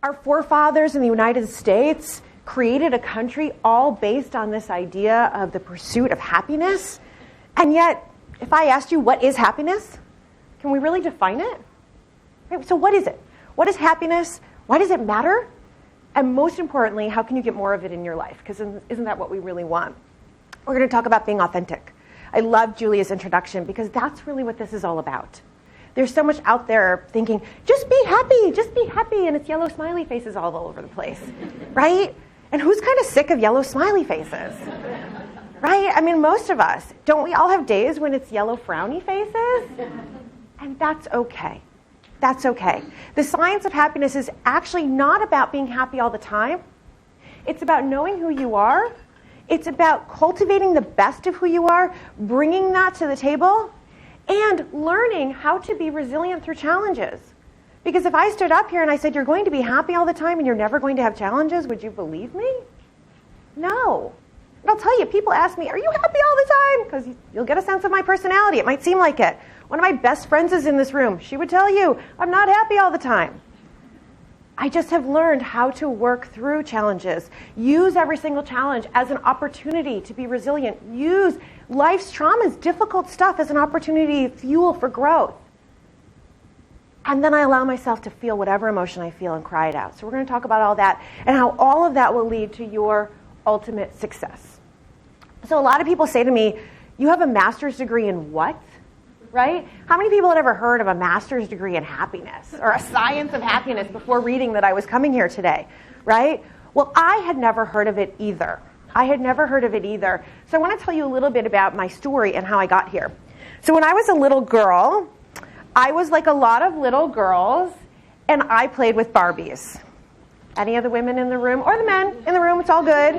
Our forefathers in the United States created a country all based on this idea of the pursuit of happiness. And yet, if I asked you, what is happiness? Can we really define it? Right, so what is it? What is happiness? Why does it matter? And most importantly, how can you get more of it in your life? Because isn't that what we really want? We're going to talk about being authentic. I love Julia's introduction because that's really what this is all about. There's so much out there thinking, just be happy, and it's yellow smiley faces all over the place, right? And who's kind of sick of yellow smiley faces, right? I mean, most of us, don't we all have days when it's yellow frowny faces? And that's okay. That's okay. The science of happiness is actually not about being happy all the time. It's about knowing who you are. It's about cultivating the best of who you are, bringing that to the table, and learning how to be resilient through challenges. Because if I stood up here and I said, you're going to be happy all the time and you're never going to have challenges, would you believe me? No. And I'll tell you, people ask me, are you happy all the time? Because you'll get a sense of my personality. It might seem like it. One of my best friends is in this room. She would tell you, I'm not happy all the time. I just have learned how to work through challenges. Use every single challenge as an opportunity to be resilient. Use life's traumas, difficult stuff, as an opportunity, fuel for growth. And then I allow myself to feel whatever emotion I feel and cry it out. So we're going to talk about all that and how all of that will lead to your ultimate success. So a lot of people say to me, you have a master's degree in what? Right? How many people had ever heard of a master's degree in happiness or a science of happiness before reading that I was coming here today? Right? Well, I had never heard of it either. So I want to tell you a little bit about my story and how I got here. So when I was a little girl, I was like a lot of little girls, and I played with Barbies. Any of the women in the room, or the men in the room, it's all good.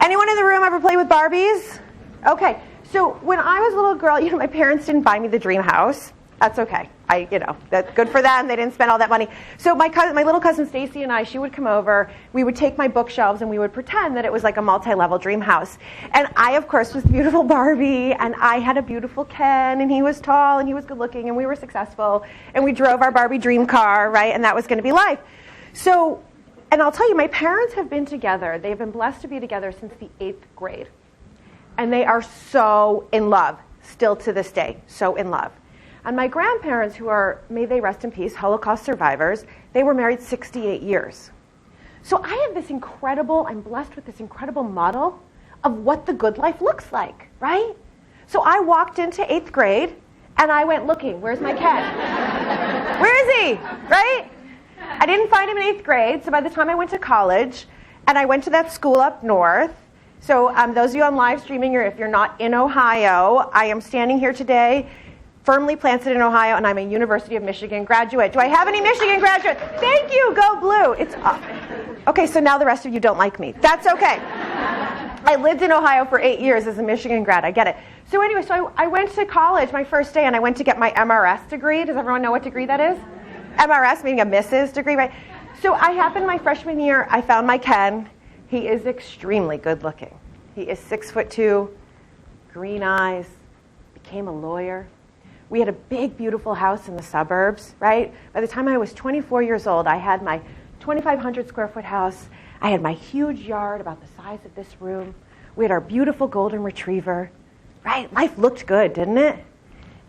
Anyone in the room ever play with Barbies? Okay. So when I was a little girl, my parents didn't buy me the dream house. That's okay. That's good for them. They didn't spend all that money. So my little cousin Stacy and I, she would come over. We would take my bookshelves and we would pretend that it was like a multi-level dream house. And I, of course, was the beautiful Barbie, and I had a beautiful Ken, and he was tall and he was good looking, and we were successful, and we drove our Barbie dream car, right? And that was going to be life. So, and I'll tell you, my parents have been together. They've been blessed to be together since the 8th grade. And they are so in love, still to this day, so in love. And my grandparents, who are, may they rest in peace, Holocaust survivors, they were married 68 years. So I have I'm blessed with this incredible model of what the good life looks like, right? So I walked into 8th grade, and I went looking, where's my Ken? Where is he, right? I didn't find him in 8th grade, so by the time I went to college, and I went to that school up north. So those of you on live streaming, if you're not in Ohio, I am standing here today, firmly planted in Ohio, and I'm a University of Michigan graduate. Do I have any Michigan graduates? Thank you, go blue. It's okay, so now the rest of you don't like me. That's okay. I lived in Ohio for 8 years as a Michigan grad. I get it. So anyway, I went to college my first day, and I went to get my MRS degree. Does everyone know what degree that is? MRS, meaning a Mrs. degree, right? So I happened my freshman year, I found my Ken. He is extremely good looking. He is 6'2", green eyes, became a lawyer. We had a big, beautiful house in the suburbs, right? By the time I was 24 years old, I had my 2,500 square foot house. I had my huge yard about the size of this room. We had our beautiful golden retriever, right? Life looked good, didn't it?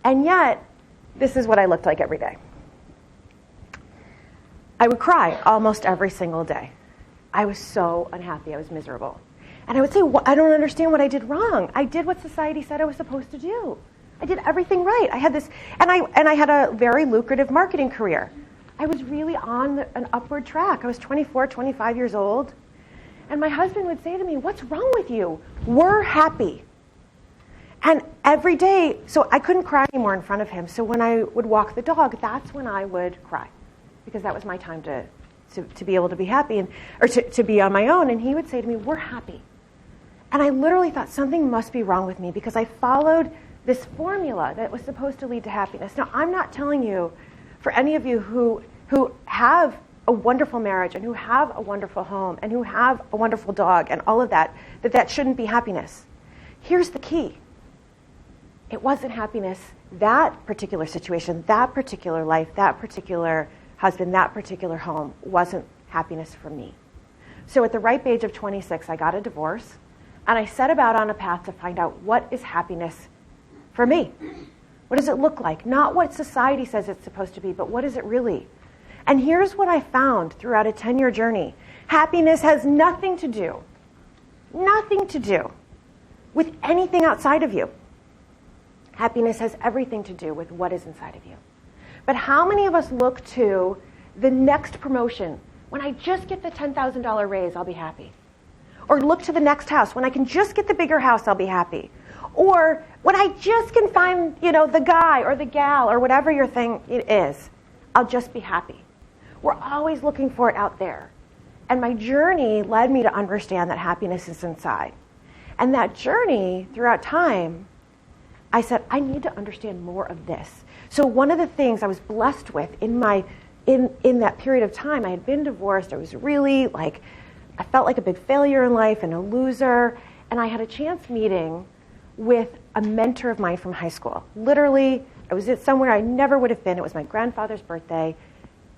And yet, this is what I looked like every day. I would cry almost every single day. I was so unhappy. I was miserable. And I would say, I don't understand what I did wrong. I did what society said I was supposed to do. I did everything right. I had this, and I had a very lucrative marketing career. I was really on an upward track. I was 24, 25 years old. And my husband would say to me, what's wrong with you? We're happy. And every day, so I couldn't cry anymore in front of him. So when I would walk the dog, that's when I would cry. Because that was my time to be able to be happy, or to be on my own. And he would say to me, we're happy. And I literally thought something must be wrong with me because I followed this formula that was supposed to lead to happiness. Now, I'm not telling you, for any of you who have a wonderful marriage and who have a wonderful home and who have a wonderful dog and all of that shouldn't be happiness. Here's the key. It wasn't happiness, that particular situation, that particular life, that particular husband, that particular home wasn't happiness for me. So at the ripe age of 26, I got a divorce, and I set about on a path to find out what is happiness for me. What does it look like? Not what society says it's supposed to be, but what is it really? And here's what I found throughout a 10-year journey. Happiness has nothing to do with anything outside of you. Happiness has everything to do with what is inside of you. But how many of us look to the next promotion? When I just get the $10,000 raise, I'll be happy. Or look to the next house. When I can just get the bigger house, I'll be happy. Or when I just can find, the guy or the gal or whatever your thing is, I'll just be happy. We're always looking for it out there. And my journey led me to understand that happiness is inside. And that journey, throughout time, I said, I need to understand more of this. So one of the things I was blessed with in that period of time, I had been divorced. I was really I felt like a big failure in life and a loser. And I had a chance meeting with a mentor of mine from high school. Literally, I was somewhere I never would have been. It was my grandfather's birthday.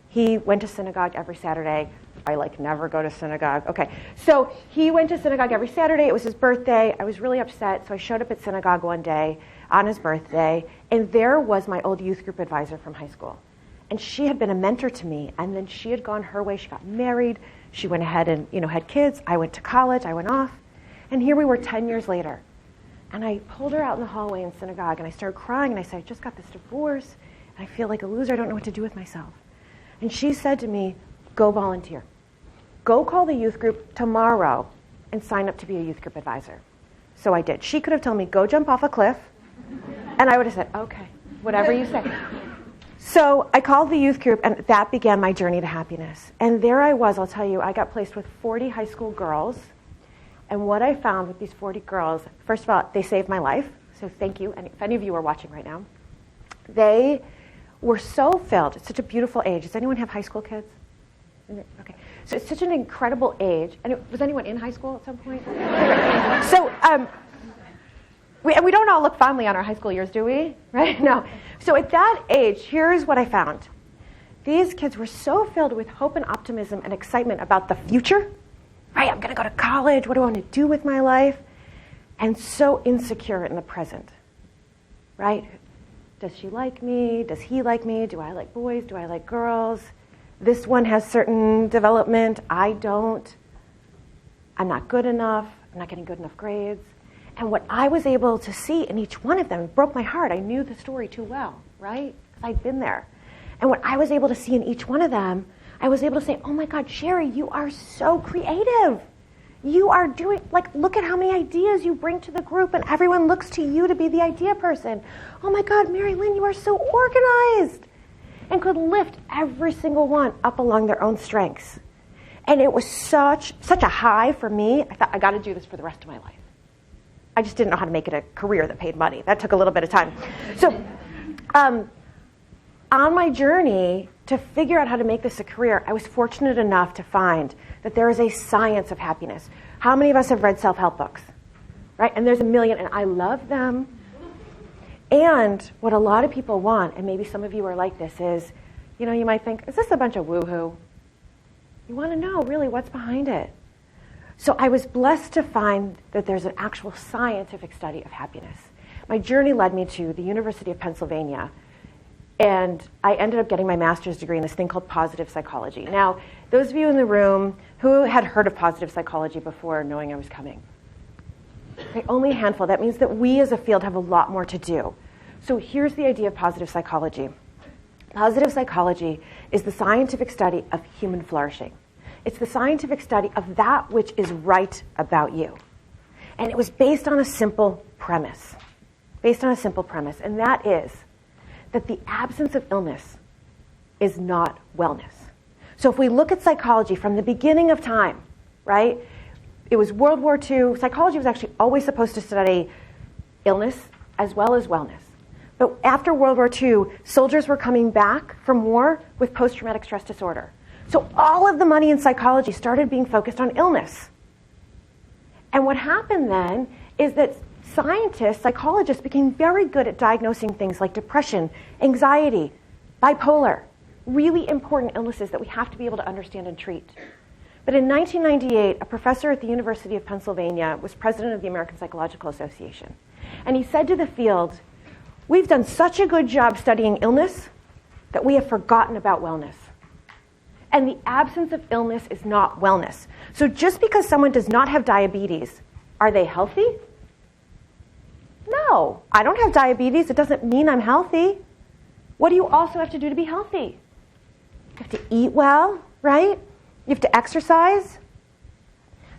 He went to synagogue every Saturday. I never go to synagogue. Okay, so he went to synagogue every Saturday. It was his birthday. I was really upset, so I showed up at synagogue one day on his birthday, and there was my old youth group advisor from high school. And she had been a mentor to me, and then she had gone her way. She got married. She went ahead and had kids. I went to college. I went off. And here we were 10 years later. And I pulled her out in the hallway in synagogue, and I started crying, and I said, I just got this divorce, and I feel like a loser. I don't know what to do with myself. And she said to me, go volunteer. Go call the youth group tomorrow and sign up to be a youth group advisor. So I did. She could have told me, go jump off a cliff, and I would have said, okay, whatever you say. So I called the youth group, and that began my journey to happiness. And there I was, I'll tell you, I got placed with 40 high school girls. And what I found with these 40 girls, first of all, they saved my life. So thank you. And if any of you are watching right now, they were so filled. It's such a beautiful age. Does anyone have high school kids? Okay. So it's such an incredible age. And was anyone in high school at some point? So we don't all look fondly on our high school years, do we? Right? No. So at that age, here's what I found. These kids were so filled with hope and optimism and excitement about the future. Right? I'm going to go to college. What do I want to do with my life? And so insecure in the present. Right? Does she like me? Does he like me? Do I like boys? Do I like girls? This one has certain development. I don't. I'm not good enough. I'm not getting good enough grades. And what I was able to see in each one of them broke my heart. I knew the story too well, right? Because I'd been there. And what I was able to see in each one of them, I was able to say, oh my God, Sherry, you are so creative. You are doing, look at how many ideas you bring to the group, and everyone looks to you to be the idea person. Oh my God, Mary Lynn, you are so organized. And could lift every single one up along their own strengths. And it was such a high for me. I thought, I got to do this for the rest of my life. I just didn't know how to make it a career that paid money. That took a little bit of time. So on my journey to figure out how to make this a career, I was fortunate enough to find that there is a science of happiness. How many of us have read self-help books? Right? And there's a million, and I love them. And what a lot of people want, and maybe some of you are like this, is, you might think, is this a bunch of woo-hoo? You want to know, really, what's behind it. So I was blessed to find that there's an actual scientific study of happiness. My journey led me to the University of Pennsylvania, and I ended up getting my master's degree in this thing called positive psychology. Now, those of you in the room who had heard of positive psychology before knowing I was coming, okay, only a handful. That means that we as a field have a lot more to do. So here's the idea of positive psychology. Positive psychology is the scientific study of human flourishing. It's the scientific study of that which is right about you. And it was based on a simple premise. And that is that the absence of illness is not wellness. So if we look at psychology from the beginning of time, right? It was World War II. Psychology was actually always supposed to study illness as well as wellness. But after World War II, soldiers were coming back from war with post-traumatic stress disorder. So all of the money in psychology started being focused on illness. And what happened then is that scientists, psychologists, became very good at diagnosing things like depression, anxiety, bipolar, really important illnesses that we have to be able to understand and treat. But in 1998, a professor at the University of Pennsylvania was president of the American Psychological Association. And he said to the field, we've done such a good job studying illness that we have forgotten about wellness. And the absence of illness is not wellness. So just because someone does not have diabetes, are they healthy? No, I don't have diabetes. It doesn't mean I'm healthy. What do you also have to do to be healthy? You have to eat well, right? You have to exercise.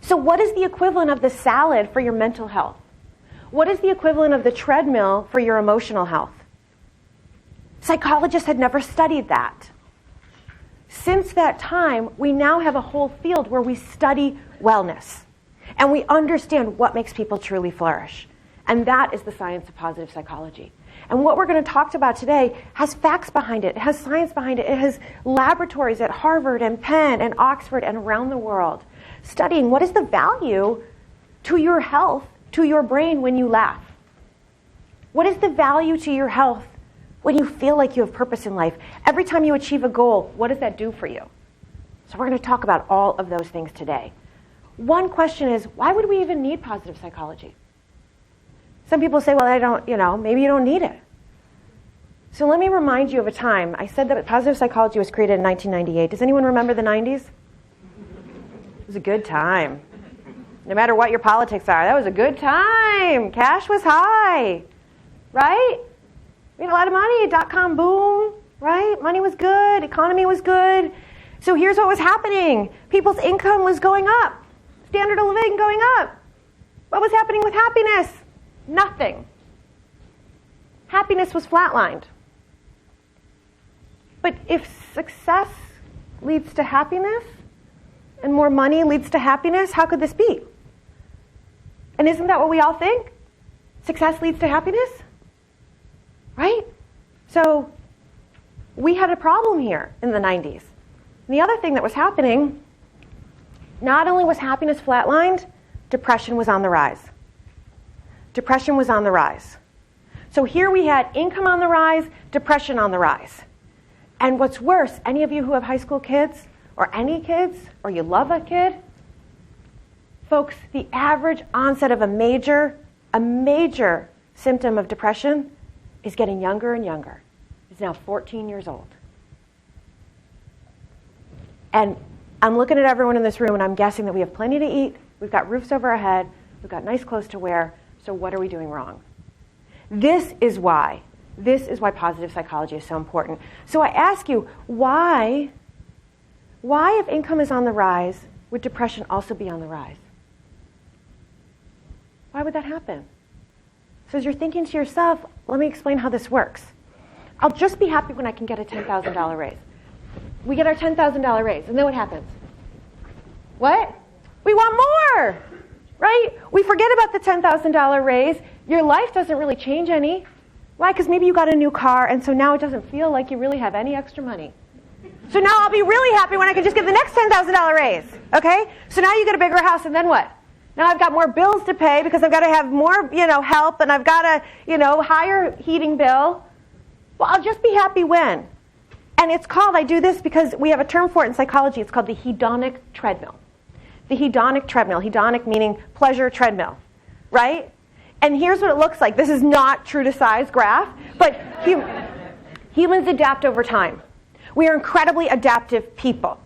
So what is the equivalent of the salad for your mental health? What is the equivalent of the treadmill for your emotional health? Psychologists had never studied that. Since that time, we now have a whole field where we study wellness. And we understand what makes people truly flourish. And that is the science of positive psychology. And what we're going to talk about today has facts behind it. It has science behind it. It has laboratories at Harvard and Penn and Oxford and around the world studying what is the value to your health, to your brain when you laugh. What is the value to your health when you feel like you have purpose in life? Every time you achieve a goal, what does that do for you? So we're going to talk about all of those things today. One question is, why would we even need positive psychology? Some people say, well, I don't, maybe you don't need it. So let me remind you of a time. I said that positive psychology was created in 1998. Does anyone remember the 90s? It was a good time. No matter what your politics are, that was a good time. Cash was high, right? We had a lot of money, dot-com boom, right? Money was good, economy was good. So here's what was happening. People's income was going up. Standard of living going up. What was happening with happiness? Nothing. Happiness was flatlined. But if success leads to happiness and more money leads to happiness, how could this be? And isn't that what we all think? Success leads to happiness? Right? So we had a problem here in the 90s. And the other thing that was happening, not only was happiness flatlined, depression was on the rise. Depression was on the rise. So here we had income on the rise, depression on the rise. And what's worse, any of you who have high school kids, or any kids, or you love a kid, folks, the average onset of a major symptom of depression is getting younger and younger. It's now 14 years old. And I'm looking at everyone in this room and I'm guessing that we have plenty to eat, we've got roofs over our head, we've got nice clothes to wear, so what are we doing wrong? This is why positive psychology is so important. So I ask you, why if income is on the rise, would depression also be on the rise? Why would that happen? So as you're thinking to yourself, let me explain how this works. I'll just be happy when I can get a $10,000 raise. We get our $10,000 raise, and then what happens? What? We want more, right? We forget about the $10,000 raise. Your life doesn't really change any. Why? Because maybe you got a new car, and so now it doesn't feel like you really have any extra money. So now I'll be really happy when I can just get the next $10,000 raise, okay? So now you get a bigger house, and then what? Now I've got more bills to pay because I've got to have more, help, and I've got a, higher heating bill. Well, I'll just be happy when. And it's called, I do this because we have a term for it in psychology, it's called the hedonic treadmill. The hedonic treadmill, hedonic meaning pleasure treadmill, right? And here's what it looks like. This is not true to size graph, but humans adapt over time. We are incredibly adaptive people,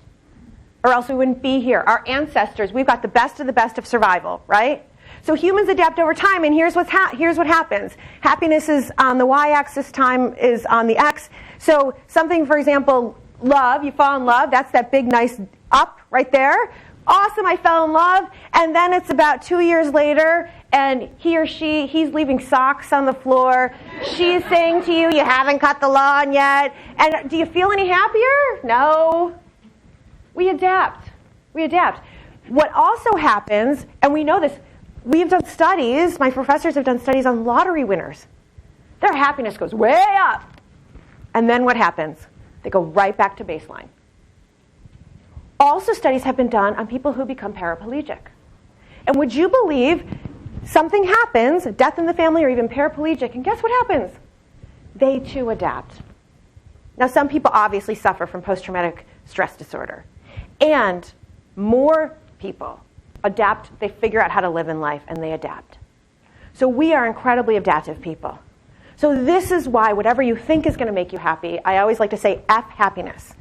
or else we wouldn't be here. Our ancestors, we've got the best of survival, right? So humans adapt over time, and here's what happens. Happiness is on the y-axis, time is on the x. So something, for example, love, you fall in love, that's that big, nice up right there. Awesome, I fell in love. And then it's about 2 years later, and he's leaving socks on the floor. She's saying to you, you haven't cut the lawn yet. And do you feel any happier? No. We adapt. What also happens, and we know this, we've done studies, my professors have done studies on lottery winners. Their happiness goes way up. And then what happens? They go right back to baseline. Also, studies have been done on people who become paraplegic. And would you believe something happens, a death in the family or even paraplegic, and guess what happens? They too adapt. Now, some people obviously suffer from post-traumatic stress disorder. And more people adapt, they figure out how to live in life, and they adapt. So we are incredibly adaptive people. So this is why whatever you think is going to make you happy, I always like to say F happiness.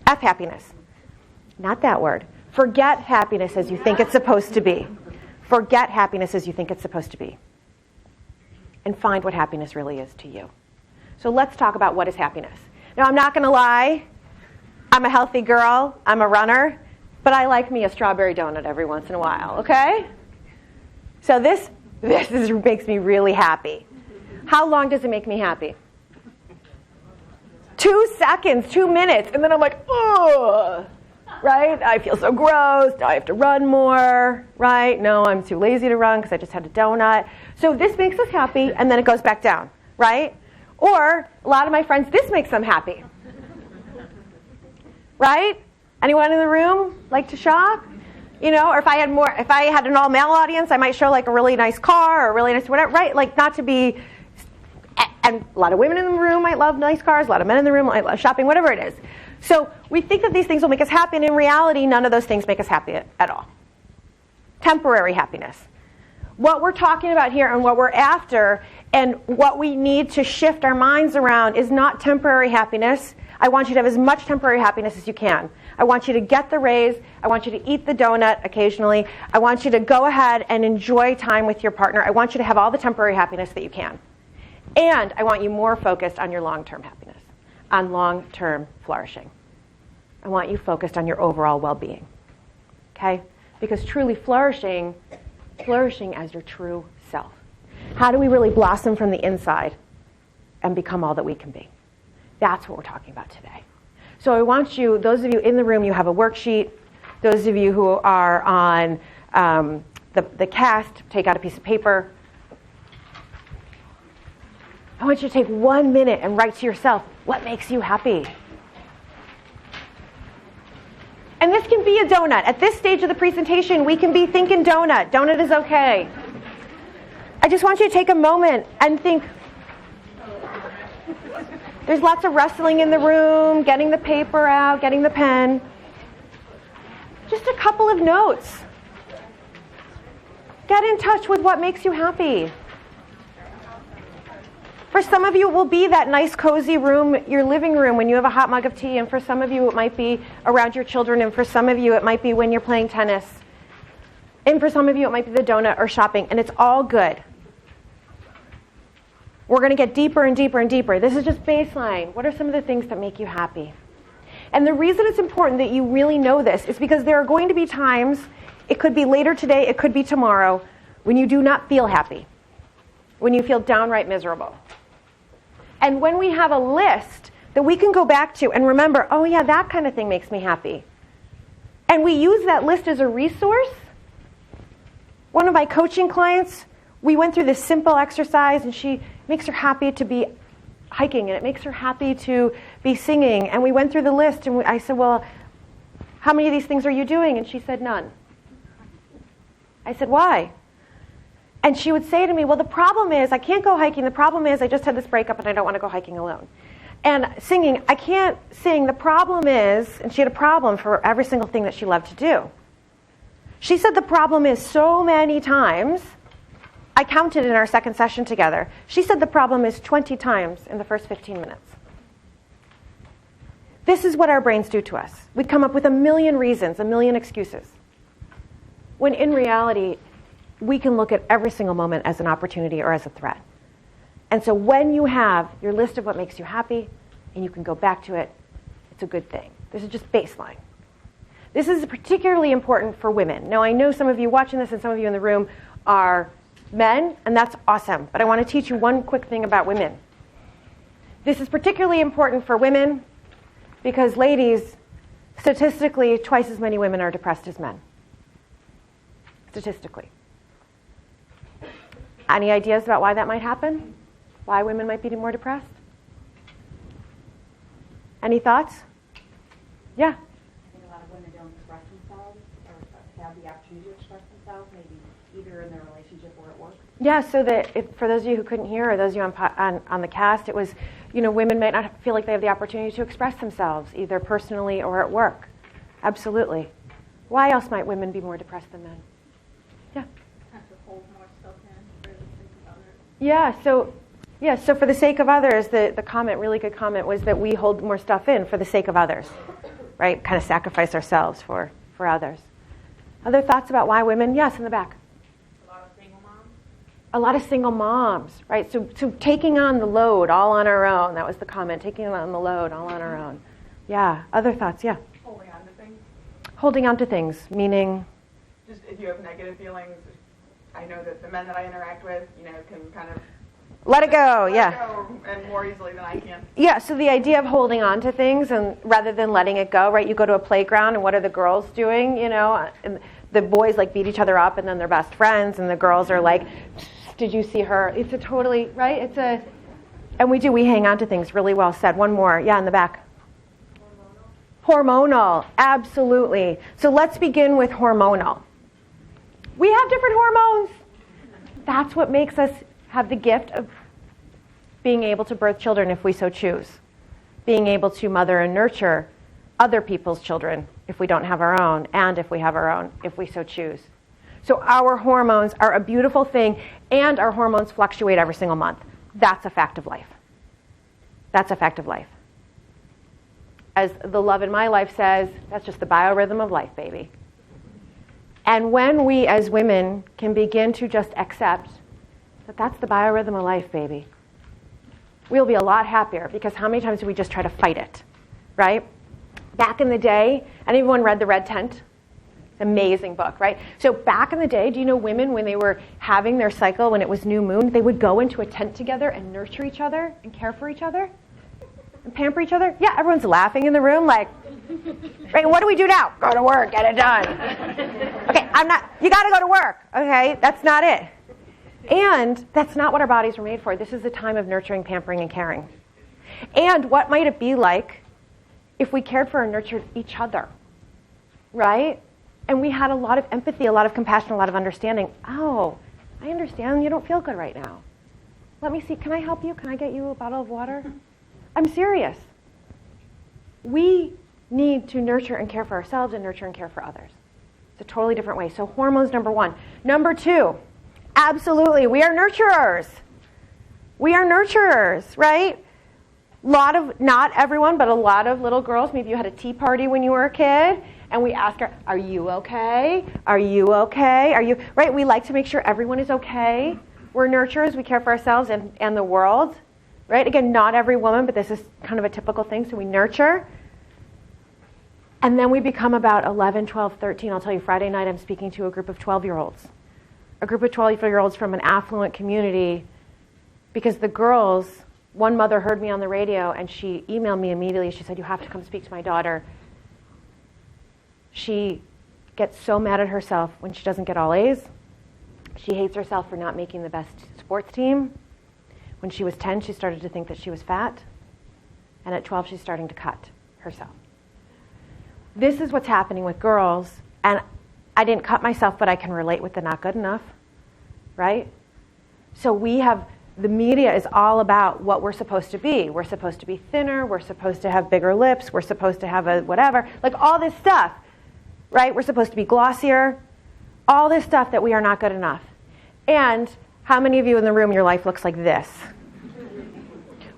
F happiness. Not that word. Forget happiness as you think it's supposed to be. Forget happiness as you think it's supposed to be. And find what happiness really is to you. So let's talk about what is happiness. Now, I'm not going to lie. I'm a healthy girl. I'm a runner. But I like me a strawberry donut every once in a while, okay? So this makes me really happy. How long does it make me happy? 2 seconds, 2 minutes, and then I'm like, ugh, right? I feel so gross. Now I have to run more, right? No, I'm too lazy to run because I just had a donut. So this makes us happy, and then it goes back down, right? Or a lot of my friends, this makes them happy, right? Anyone in the room like to shop? You know, or if I had an all-male audience, I might show like a really nice car or a really nice whatever, right? Like not to be, and a lot of women in the room might love nice cars, a lot of men in the room might love shopping, whatever it is. So we think that these things will make us happy, and in reality, none of those things make us happy at all. Temporary happiness. What we're talking about here and what we're after and what we need to shift our minds around is not temporary happiness. I want you to have as much temporary happiness as you can. I want you to get the raise. I want you to eat the donut occasionally. I want you to go ahead and enjoy time with your partner. I want you to have all the temporary happiness that you can. And I want you more focused on your long-term happiness, on long-term flourishing. I want you focused on your overall well-being. Okay? Because truly flourishing as your true self. How do we really blossom from the inside and become all that we can be? That's what we're talking about today. So I want you, those of you in the room, you have a worksheet. Those of you who are on the cast, take out a piece of paper. I want you to take 1 minute and write to yourself, what makes you happy? And this can be a donut. At this stage of the presentation, we can be thinking donut. Donut is okay. I just want you to take a moment and think. There's lots of rustling in the room, getting the paper out, getting the pen. Just a couple of notes. Get in touch with what makes you happy. For some of you, it will be that nice, cozy room, your living room, when you have a hot mug of tea. And for some of you, it might be around your children. And for some of you, it might be when you're playing tennis. And for some of you, it might be the donut or shopping. And it's all good. We're going to get deeper and deeper and deeper. This is just baseline. What are some of the things that make you happy? And the reason it's important that you really know this is because there are going to be times, it could be later today, it could be tomorrow, when you do not feel happy, when you feel downright miserable. And when we have a list that we can go back to and remember, oh yeah, that kind of thing makes me happy. And we use that list as a resource. One of my coaching clients, we went through this simple exercise, and she makes her happy to be hiking, and it makes her happy to be singing. And we went through the list, and I said, well, how many of these things are you doing? And she said, none. I said, why? And she would say to me, well, the problem is I can't go hiking. The problem is I just had this breakup, and I don't want to go hiking alone. And singing, I can't sing. The problem is, and she had a problem for every single thing that she loved to do. She said the problem is so many times, I counted in our second session together. She said the problem is 20 times in the first 15 minutes. This is what our brains do to us. We come up with a million reasons, a million excuses. When in reality, we can look at every single moment as an opportunity or as a threat. And so when you have your list of what makes you happy, and you can go back to it, it's a good thing. This is just baseline. This is particularly important for women. Now, I know some of you watching this and some of you in the room are men, and that's awesome. But I want to teach you one quick thing about women. This is particularly important for women because, ladies, statistically, twice as many women are depressed as men. Statistically. Any ideas about why that might happen? Why women might be more depressed? Any thoughts? Yeah? I think a lot of women don't express themselves or have the opportunity to express themselves, maybe either in their relationship or at work? Yeah, so that for those of you who couldn't hear, or those of you on the cast, it was, women might not feel like they have the opportunity to express themselves, either personally or at work. Absolutely. Why else might women be more depressed than men? Yeah. Have to hold more stuff in for the sake of others. So for the sake of others, the comment, really good comment, was that we hold more stuff in for the sake of others, right? Kind of sacrifice ourselves for others. Other thoughts about why women? Yes, in the back. A lot of single moms, right? So taking on the load all on our own. That was the comment, taking on the load all on our own. Yeah, other thoughts, yeah. Holding on to things. Holding on to things, meaning? Just if you have negative feelings, I know that the men that I interact with, can kind of let it go, let it go, and more easily than I can. Yeah, so the idea of holding on to things and rather than letting it go, right? You go to a playground and what are the girls doing, And the boys beat each other up and then they're best friends and the girls are like, did you see her? It's a totally, right? And we hang on to things. Really well said. One more. Yeah, in the back. Hormonal. Absolutely. So let's begin with hormonal. We have different hormones. That's what makes us have the gift of being able to birth children if we so choose. Being able to mother and nurture other people's children if we don't have our own, and if we have our own, if we so choose. So our hormones are a beautiful thing, and our hormones fluctuate every single month. That's a fact of life. That's a fact of life. As the Love in My Life says, that's just the biorhythm of life, baby. And when we as women can begin to just accept that that's the biorhythm of life, baby, we'll be a lot happier, because how many times do we just try to fight it, right? Back in the day, anyone read The Red Tent? Amazing book, right? So back in the day, do you know women, when they were having their cycle, when it was new moon, they would go into a tent together and nurture each other and care for each other and pamper each other? Yeah, everyone's laughing in the room like, right, what do we do now? Go to work, get it done. Okay, you gotta go to work, okay? That's not it. And that's not what our bodies were made for. This is a time of nurturing, pampering, and caring. And what might it be like if we cared for and nurtured each other, right? And we had a lot of empathy, a lot of compassion, a lot of understanding. Oh, I understand you don't feel good right now. Let me see, can I help you? Can I get you a bottle of water? I'm serious. We need to nurture and care for ourselves and nurture and care for others. It's a totally different way. So hormones, number one. Number two, absolutely, we are nurturers. We are nurturers, right? Not everyone, but a lot of little girls, maybe you had a tea party when you were a kid, and we ask her, are you okay? Are you okay? Right? We like to make sure everyone is okay. We're nurturers. We care for ourselves and the world, right? Again, not every woman, but this is kind of a typical thing. So we nurture. And then we become about 11, 12, 13. I'll tell you, Friday night I'm speaking to a group of 12-year-olds. A group of 12-year-olds from an affluent community, because the girls, one mother heard me on the radio and she emailed me immediately. She said, you have to come speak to my daughter. She gets so mad at herself when she doesn't get all A's. She hates herself for not making the best sports team. When she was 10, she started to think that she was fat. And at 12, she's starting to cut herself. This is what's happening with girls. And I didn't cut myself, but I can relate with the not good enough, right? So the media is all about what we're supposed to be. We're supposed to be thinner. We're supposed to have bigger lips. We're supposed to have a whatever. Like all this stuff. Right? We're supposed to be glossier. All this stuff that we are not good enough. And how many of you in the room, your life looks like this?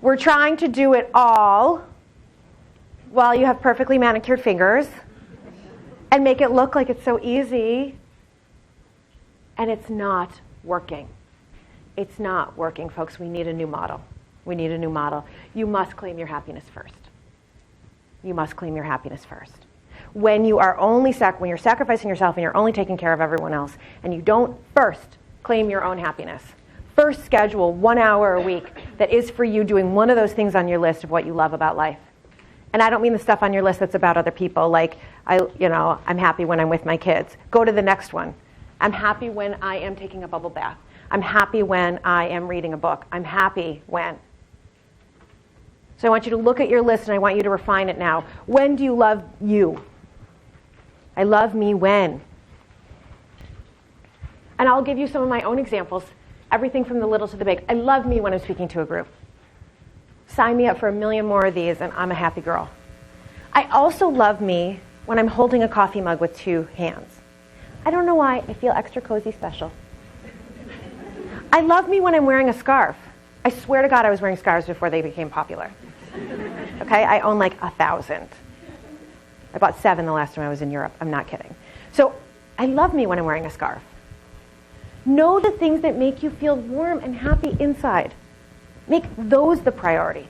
We're trying to do it all while you have perfectly manicured fingers and make it look like it's so easy. And it's not working. It's not working, folks. We need a new model. We need a new model. You must claim your happiness first. You must claim your happiness first. When you are when you're sacrificing yourself and you're only taking care of everyone else, and you don't first claim your own happiness, first schedule 1 hour a week that is for you doing one of those things on your list of what you love about life. And I don't mean the stuff on your list that's about other people, like I'm happy when I'm with my kids. Go to the next one. I'm happy when I am taking a bubble bath. I'm happy when I am reading a book. I'm happy when. So I want you to look at your list and I want you to refine it now. When do you love you? I love me when. And I'll give you some of my own examples, everything from the little to the big. I love me when I'm speaking to a group. Sign me up for 1 million more of these, and I'm a happy girl. I also love me when I'm holding a coffee mug with 2 hands. I don't know why, I feel extra cozy special. I love me when I'm wearing a scarf. I swear to God I was wearing scarves before they became popular. Okay, I own like 1,000. I bought 7 the last time I was in Europe. I'm not kidding. So I love me when I'm wearing a scarf. Know the things that make you feel warm and happy inside. Make those the priority.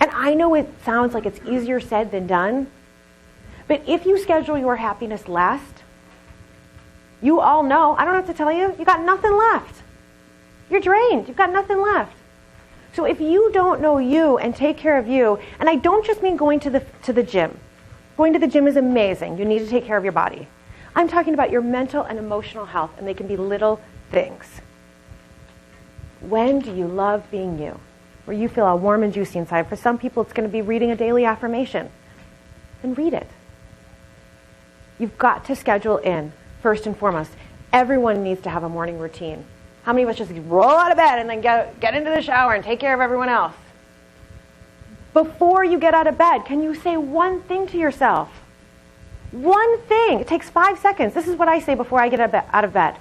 And I know it sounds like it's easier said than done, but if you schedule your happiness last, you all know, I don't have to tell you, you got nothing left. You're drained. You've got nothing left. So if you don't know you and take care of you, and I don't just mean going to the gym. Going to the gym is amazing. You need to take care of your body. I'm talking about your mental and emotional health, and they can be little things. When do you love being you? Where you feel all warm and juicy inside. For some people, it's going to be reading a daily affirmation. And read it. You've got to schedule in, first and foremost. Everyone needs to have a morning routine. How many of us just roll out of bed and then get into the shower and take care of everyone else? Before you get out of bed, can you say one thing to yourself? One thing. It takes 5 seconds. This is what I say before I get out of bed.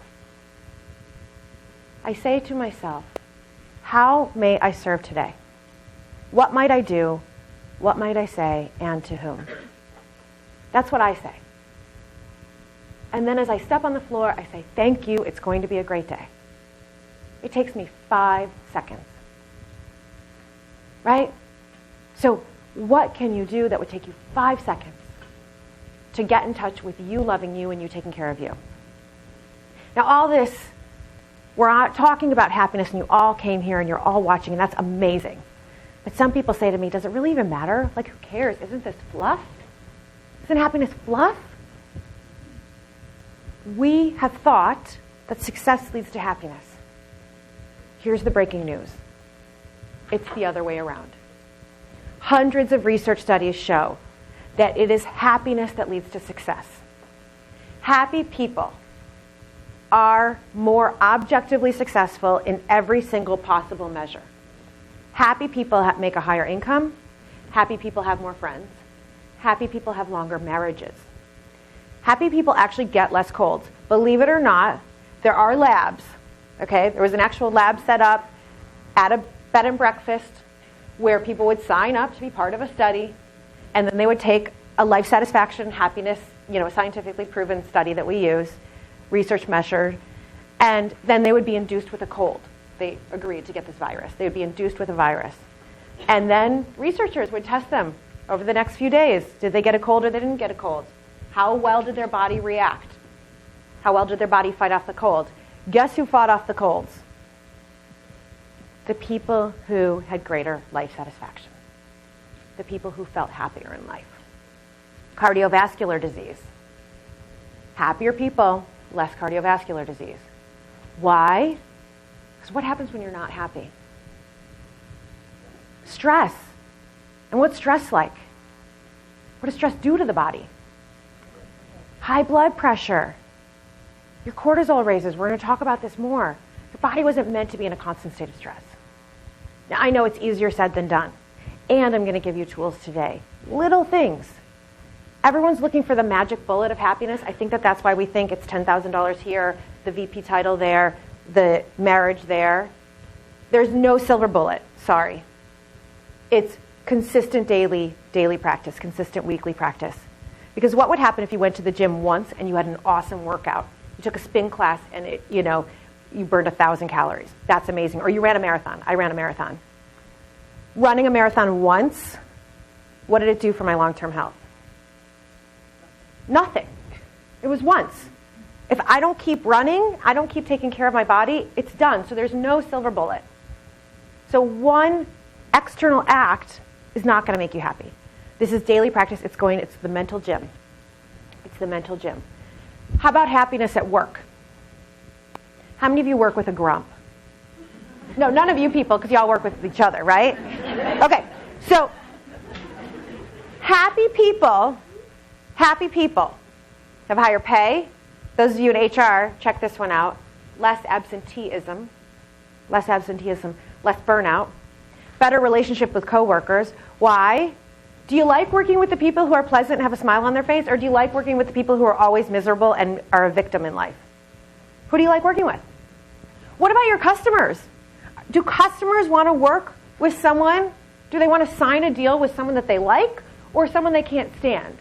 I say to myself, how may I serve today? What might I do? What might I say? And to whom? That's what I say. And then as I step on the floor, I say, thank you. It's going to be a great day. It takes me 5 seconds. Right? So what can you do that would take you 5 seconds to get in touch with you loving you and you taking care of you? Now all this, we're not talking about happiness and you all came here and you're all watching and that's amazing. But some people say to me, does it really even matter? Like who cares? Isn't this fluff? Isn't happiness fluff? We have thought that success leads to happiness. Here's the breaking news. It's the other way around. Hundreds of research studies show that it is happiness that leads to success. Happy people are more objectively successful in every single possible measure. Happy people make a higher income. Happy people have more friends. Happy people have longer marriages. Happy people actually get less colds. Believe it or not, there are labs. Okay, there was an actual lab set up at a bed and breakfast where people would sign up to be part of a study, and then they would take a life satisfaction, happiness, a scientifically proven study that we use, research measured, and then they would be induced with a cold. They agreed to get this virus. They would be induced with a virus. And then researchers would test them over the next few days. Did they get a cold or they didn't get a cold? How well did their body react? How well did their body fight off the cold? Guess who fought off the colds? The people who had greater life satisfaction. The people who felt happier in life. Cardiovascular disease. Happier people, less cardiovascular disease. Why? Because what happens when you're not happy? Stress. And what's stress like? What does stress do to the body? High blood pressure. Your cortisol raises. We're going to talk about this more. Your body wasn't meant to be in a constant state of stress. Now, I know it's easier said than done. And I'm going to give you tools today. Little things. Everyone's looking for the magic bullet of happiness. I think that's why we think it's $10,000 here, the VP title there, the marriage there. There's no silver bullet. Sorry. It's consistent daily practice, consistent weekly practice. Because what would happen if you went to the gym once and you had an awesome workout? You took a spin class and you burned 1,000 calories. That's amazing. Or you ran a marathon. I ran a marathon. Running a marathon once, what did it do for my long-term health? Nothing. It was once. If I don't keep running, I don't keep taking care of my body, it's done. So there's no silver bullet. So one external act is not going to make you happy. This is daily practice. It's the mental gym. It's the mental gym. How about happiness at work? How many of you work with a grump? No, none of you people, because y'all work with each other, right? Okay, so happy people have higher pay, Those of you in HR, check this one out. Less absenteeism, less burnout, better relationship with coworkers. Why? Do you like working with the people who are pleasant and have a smile on their face, or do you like working with the people who are always miserable and are a victim in life? Who do you like working with? What about your customers? Do customers want to work with someone? Do they want to sign a deal with someone that they like or someone they can't stand?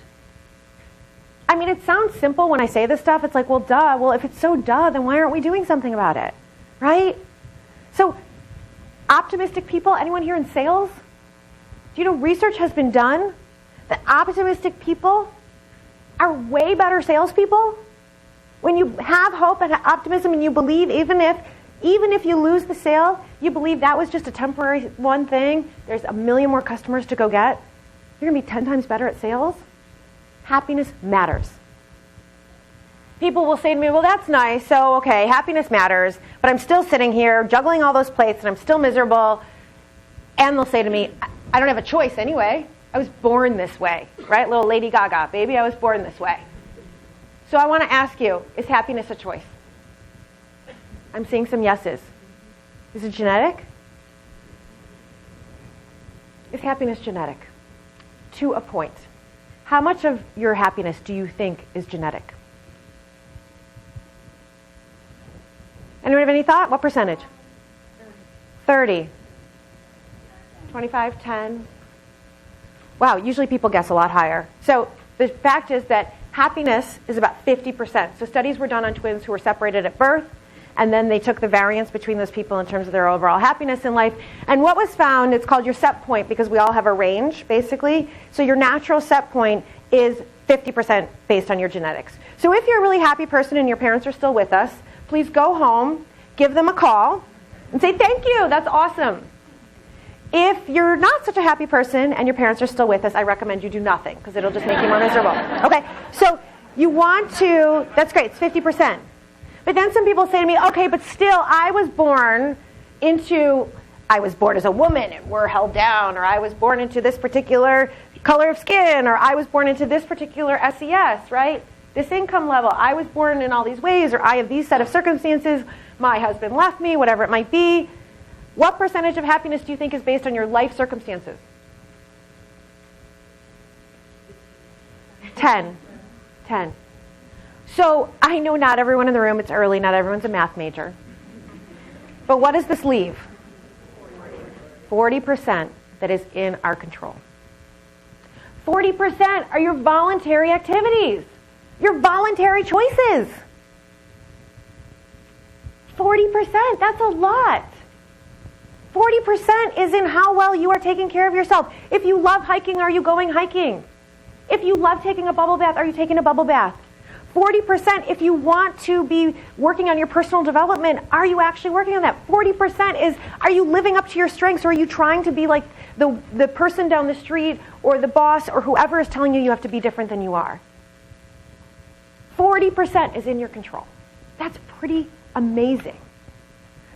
I mean, it sounds simple when I say this stuff. It's like, well, duh. Well, if it's so duh, then why aren't we doing something about it? Right? So, optimistic people, anyone here in sales? Do you know research has been done that optimistic people are way better salespeople? When you have hope and optimism and you believe even if you lose the sale, you believe that was just a temporary one thing, there's a million more customers to go get, you're going to be 10 times better at sales. Happiness matters. People will say to me, well, that's nice, so okay, happiness matters, but I'm still sitting here juggling all those plates and I'm still miserable. And they'll say to me, I don't have a choice anyway. I was born this way, right? Little Lady Gaga, baby, I was born this way. So I want to ask you, is happiness a choice? I'm seeing some yeses. Is it genetic? Is happiness genetic? To a point. How much of your happiness do you think is genetic? Anyone have any thought? What percentage? 30. 25, 10. Wow, usually people guess a lot higher. So the fact is that happiness is about 50%. So studies were done on twins who were separated at birth, and then they took the variance between those people in terms of their overall happiness in life. And what was found, it's called your set point because we all have a range, basically. So your natural set point is 50% based on your genetics. So if you're a really happy person and your parents are still with us, please go home, give them a call, and say, thank you, that's awesome. If you're not such a happy person and your parents are still with us, I recommend you do nothing because it'll just make you more miserable. Okay, so you want to, that's great, it's 50%. But then some people say to me, okay, but still, I was born as a woman and we're held down, or I was born into this particular color of skin, or I was born into this particular SES, right? This income level, I was born in all these ways, or I have these set of circumstances, my husband left me, whatever it might be. What percentage of happiness do you think is based on your life circumstances? 10. So I know not everyone in the room, it's early, not everyone's a math major. But what does this leave? 40% that is in our control. 40% are your voluntary activities, your voluntary choices. 40%, that's a lot. 40% is in how well you are taking care of yourself. If you love hiking, are you going hiking? If you love taking a bubble bath, are you taking a bubble bath? 40%, if you want to be working on your personal development, are you actually working on that? 40% is, are you living up to your strengths, or are you trying to be like the person down the street or the boss or whoever is telling you you have to be different than you are? 40% is in your control. That's pretty amazing.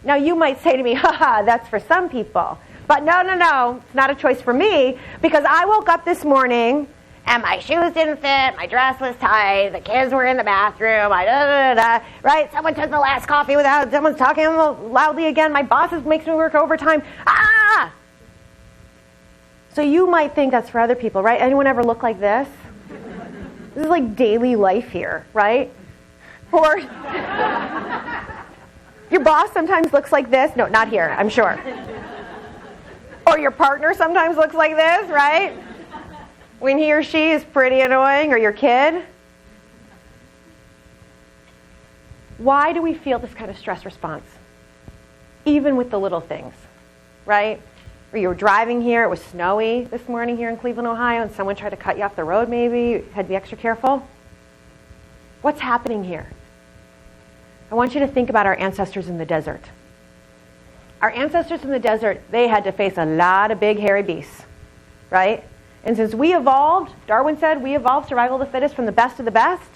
Now you might say to me, haha, that's for some people. But no, it's not a choice for me, because I woke up this morning and my shoes didn't fit, my dress was tight, the kids were in the bathroom, right? Someone took the last coffee without, someone's talking loudly again, my boss makes me work overtime. So you might think that's for other people, right? Anyone ever look like this? This is like daily life here, right? Or your boss sometimes looks like this. No, not here, I'm sure. Or your partner sometimes looks like this, right? When he or she is pretty annoying, or your kid. Why do we feel this kind of stress response? Even with the little things, right? Or you were driving here, it was snowy this morning here in Cleveland, Ohio, and someone tried to cut you off the road maybe, you had to be extra careful. What's happening here? I want you to think about our ancestors in the desert. Our ancestors in the desert, they had to face a lot of big hairy beasts, right? And since we evolved, Darwin said, we evolved survival of the fittest from the best of the best,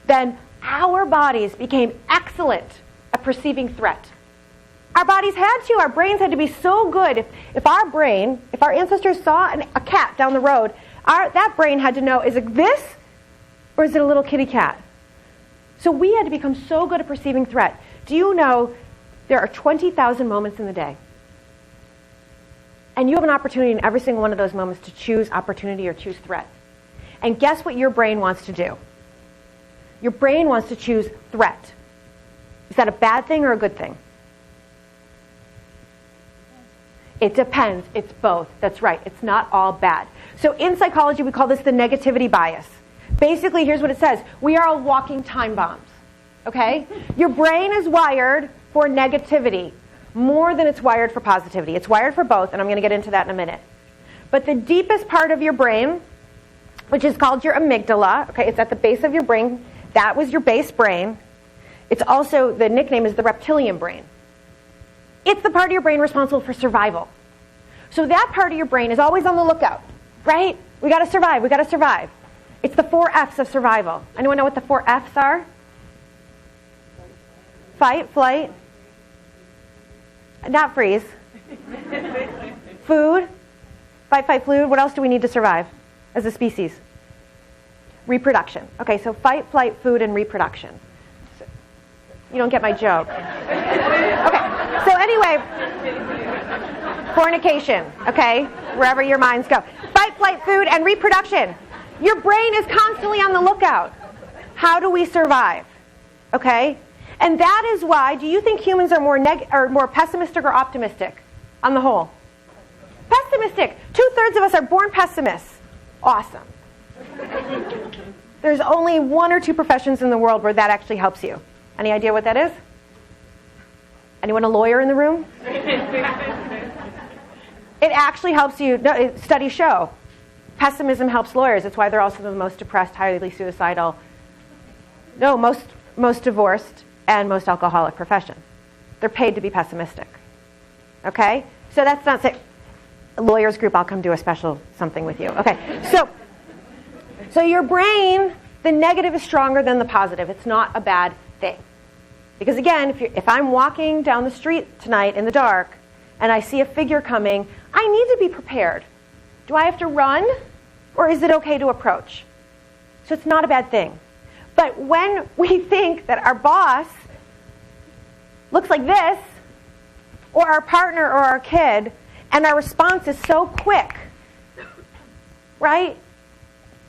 then our bodies became excellent at perceiving threat. Our bodies had to, our brains had to be so good. If our ancestors saw a cat down the road, that brain had to know, is it this or is it a little kitty cat? So we had to become so good at perceiving threat. Do you know there are 20,000 moments in the day? And you have an opportunity in every single one of those moments to choose opportunity or choose threat. And guess what your brain wants to do? Your brain wants to choose threat. Is that a bad thing or a good thing? It depends. It's both. That's right. It's not all bad. So in psychology, we call this the negativity bias. Basically, here's what it says. We are all walking time bombs. Okay? Your brain is wired for negativity more than it's wired for positivity. It's wired for both, and I'm going to get into that in a minute. But the deepest part of your brain, which is called your amygdala, okay, it's at the base of your brain. That was your base brain. It's also, the nickname is the reptilian brain. It's the part of your brain responsible for survival. So that part of your brain is always on the lookout, right? We got to survive. We got to survive. It's the 4 F's of survival. Anyone know what the 4 F's are? Fight, flight, not freeze. Food, fight, food. What else do we need to survive as a species? Reproduction. Okay, so fight, flight, food, and reproduction. You don't get my joke. Okay, so anyway, fornication, okay? Wherever your minds go. Fight, flight, food, and reproduction. Your brain is constantly on the lookout. How do we survive? Okay? And that is why, do you think humans are more pessimistic or optimistic on the whole? Pessimistic. 2/3 of us are born pessimists. Awesome. There's only 1 or 2 professions in the world where that actually helps you. Any idea what that is? Anyone a lawyer in the room? It actually helps you. No, studies show. Pessimism helps lawyers. It's why they're also the most depressed, highly suicidal, most divorced, and most alcoholic profession. They're paid to be pessimistic. Okay? So that's not say, lawyers group, I'll come do a special something with you. Okay. So your brain, the negative is stronger than the positive. It's not a bad thing. Because again, if I'm walking down the street tonight in the dark and I see a figure coming, I need to be prepared. Do I have to run, or is it okay to approach? So it's not a bad thing. But when we think that our boss looks like this, or our partner or our kid, and our response is so quick, right?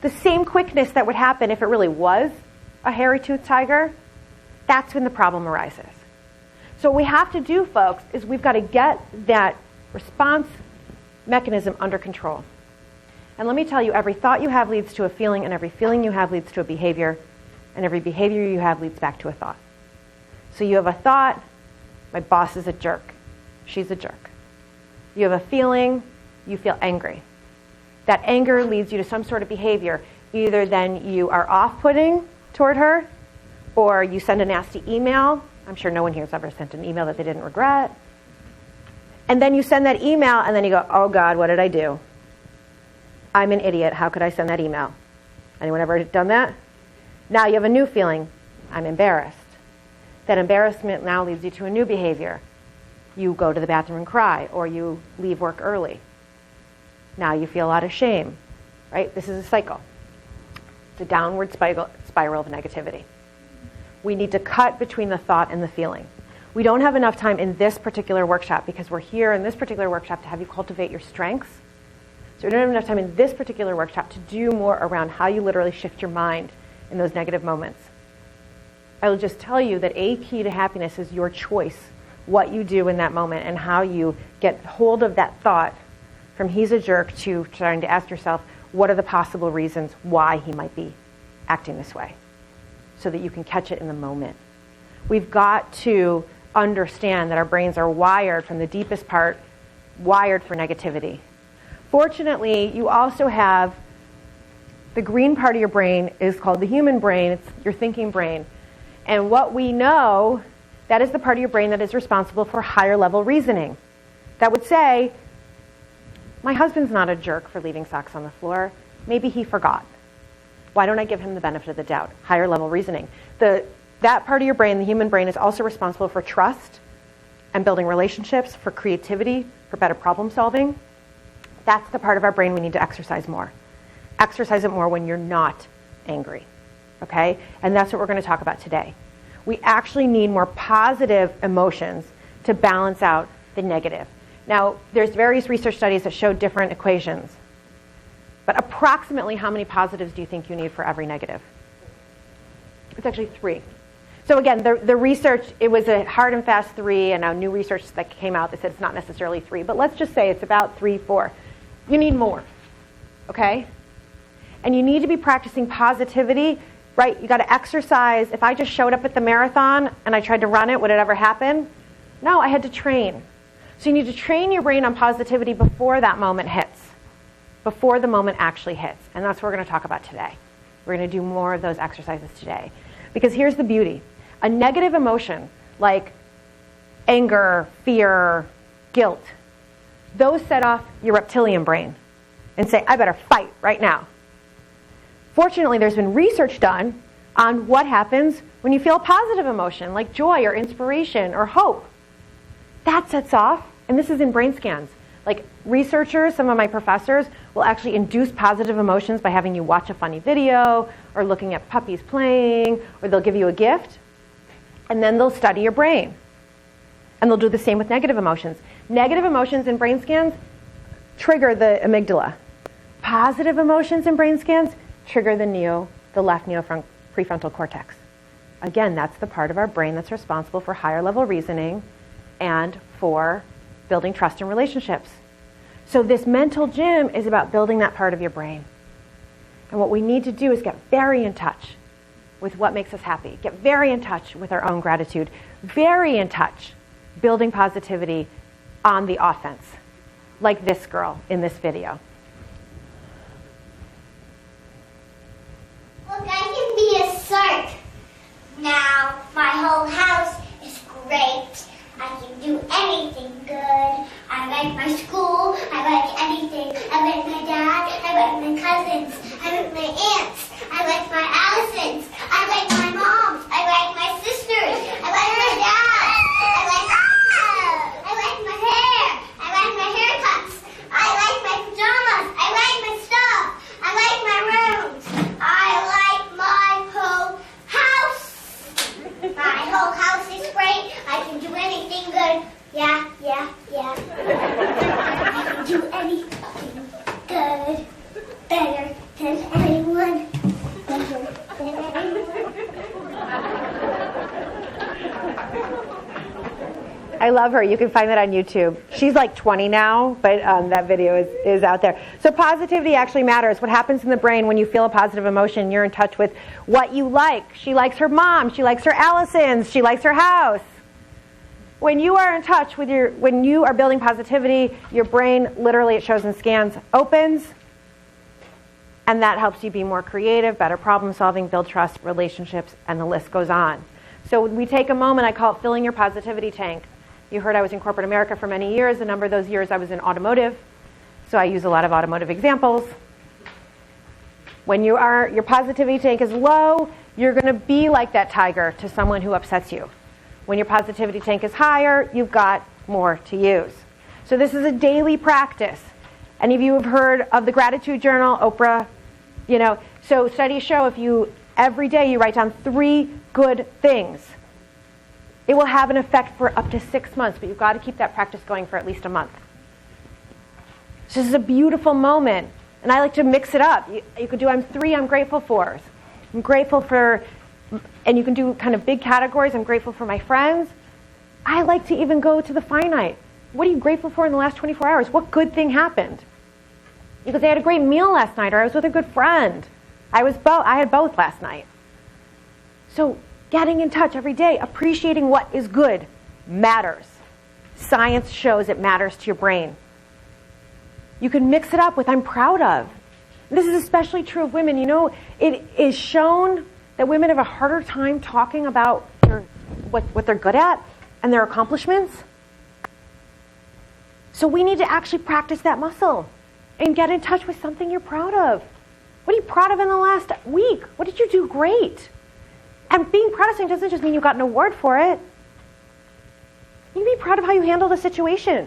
The same quickness that would happen if it really was a hairy-toothed tiger, that's when the problem arises. So what we have to do, folks, is we've got to get that response mechanism under control. And let me tell you, every thought you have leads to a feeling, and every feeling you have leads to a behavior, and every behavior you have leads back to a thought. So you have a thought, my boss is a jerk. She's a jerk. You have a feeling, you feel angry. That anger leads you to some sort of behavior. Either then you are off-putting toward her, or you send a nasty email. I'm sure no one here has ever sent an email that they didn't regret. And then you send that email, and then you go, oh God, what did I do? I'm an idiot. How could I send that email? Anyone ever done that? Now you have a new feeling. I'm embarrassed. That embarrassment now leads you to a new behavior. You go to the bathroom and cry, or you leave work early. Now you feel a lot of shame, right? This is a cycle. It's a downward spiral of negativity. We need to cut between the thought and the feeling. We don't have enough time in this particular workshop, because we're here in this particular workshop to have you cultivate your strengths. So we don't have enough time in this particular workshop to do more around how you literally shift your mind in those negative moments. I will just tell you that a key to happiness is your choice, what you do in that moment, and how you get hold of that thought from he's a jerk to trying to ask yourself, what are the possible reasons why he might be acting this way, so that you can catch it in the moment. We've got to understand that our brains are wired from the deepest part, wired for negativity. Fortunately, you also have the green part of your brain is called the human brain. It's your thinking brain. And what we know, that is the part of your brain that is responsible for higher level reasoning. That would say, my husband's not a jerk for leaving socks on the floor. Maybe he forgot. Why don't I give him the benefit of the doubt? Higher level reasoning. That part of your brain, the human brain, is also responsible for trust and building relationships, for creativity, for better problem solving. That's the part of our brain we need to exercise more. Exercise it more when you're not angry. okay? And that's what we're going to talk about today. We actually need more positive emotions to balance out the negative. Now, there's various research studies that show different equations, but approximately how many positives do you think you need for every negative? It's actually 3. So again, the research, it was a hard and fast 3, and now new research that came out that said it's not necessarily 3, but let's just say it's about 3, 4. You need more, okay? And you need to be practicing positivity, right? You got to exercise. If I just showed up at the marathon and I tried to run it, would it ever happen? No, I had to train. So you need to train your brain on positivity before that moment hits, before the moment actually hits. And that's what we're going to talk about today. We're going to do more of those exercises today. Because here's the beauty. A negative emotion like anger, fear, guilt, those set off your reptilian brain and say, I better fight right now. Fortunately, there's been research done on what happens when you feel a positive emotion like joy or inspiration or hope. That sets off, and this is in brain scans. Like researchers, some of my professors, will actually induce positive emotions by having you watch a funny video or looking at puppies playing, or they'll give you a gift, and then they'll study your brain. And they'll do the same with negative emotions. Negative emotions in brain scans trigger the amygdala. Positive emotions in brain scans trigger the left prefrontal cortex. Again, that's the part of our brain that's responsible for higher level reasoning and for building trust in relationships. So this mental gym is about building that part of your brain. And what we need to do is get very in touch with what makes us happy. Get very in touch with our own gratitude. Very in touch building positivity on the offense, like this girl in this video. Look, I can be a shark. Now, my whole house is great. I can do anything good. I like my school. I like anything. I like my dad. I like my cousins. I like my aunts. I like my Allisons. I like my moms. I like my sisters. I like my dad. I like my hair. I like my haircuts. I like my pajamas. I like my stuff. I like my rooms. I like my whole house. My whole house is great. I can do anything good. Yeah. I can do anything good. Better than anyone. Better than anyone. I love her. You can find that on YouTube. She's like 20 now, but that video is out there. So positivity actually matters. What happens in the brain when you feel a positive emotion, you're in touch with what you like. She likes her mom. She likes her Allisons. She likes her house. When you are in touch with when you are building positivity, your brain, literally it shows in scans, opens, and that helps you be more creative, better problem solving, build trust, relationships, and the list goes on. So we take a moment, I call it filling your positivity tank. You heard I was in corporate America for many years. A number of those years I was in automotive, so I use a lot of automotive examples. When your positivity tank is low, you're going to be like that tiger to someone who upsets you. When your positivity tank is higher, you've got more to use. So this is a daily practice. Any of you have heard of the Gratitude Journal, Oprah? So studies show if every day you write down 3 good things, it will have an effect for up to 6 months, but you've got to keep that practice going for at least a month. So this is a beautiful moment, and I like to mix it up. You could do I'm grateful for. I'm grateful for, and you can do kind of big categories. I'm grateful for my friends. I like to even go to the finite. What are you grateful for in the last 24 hours? What good thing happened? You could say I had a great meal last night, or I was with a good friend. I had both last night. So getting in touch every day, appreciating what is good matters. Science shows it matters to your brain. You can mix it up with I'm proud of. This is especially true of women. It is shown that women have a harder time talking about what they're good at and their accomplishments. So we need to actually practice that muscle and get in touch with something you're proud of. What are you proud of in the last week? What did you do great? And being proud of something doesn't just mean you got an award for it. You can be proud of how you handled a situation.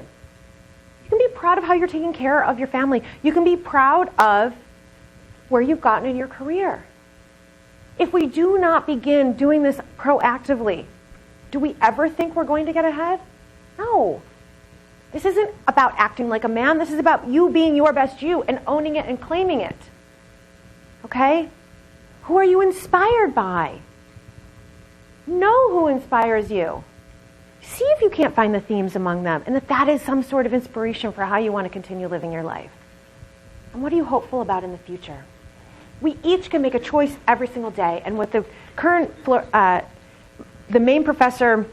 You can be proud of how you're taking care of your family. You can be proud of where you've gotten in your career. If we do not begin doing this proactively, do we ever think we're going to get ahead? No. This isn't about acting like a man. This is about you being your best you and owning it and claiming it. Okay? Who are you inspired by? Know who inspires you. See if you can't find the themes among them and that is some sort of inspiration for how you want to continue living your life. And what are you hopeful about in the future? We each can make a choice every single day. And with the current, the main professor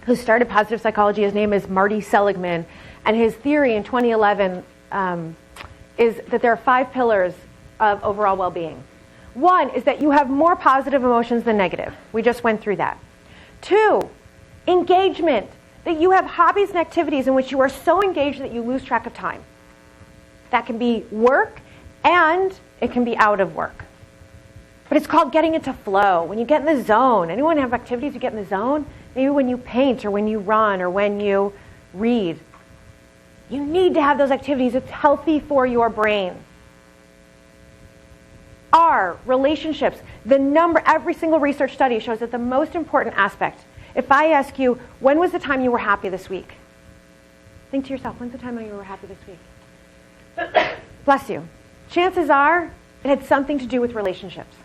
who started positive psychology, his name is Marty Seligman, and his theory in 2011 is that there are 5 pillars of overall well-being. 1 is that you have more positive emotions than negative. We just went through that. 2, engagement, that you have hobbies and activities in which you are so engaged that you lose track of time. That can be work and it can be out of work. But it's called getting into flow. When you get in the zone, anyone have activities you get in the zone? Maybe when you paint or when you run or when you read. You need to have those activities. It's healthy for your brain. R, relationships. Every single research study shows that the most important aspect, if I ask you, when was the time you were happy this week? Think to yourself, when's the time you were happy this week? Bless you. Chances are it had something to do with relationships.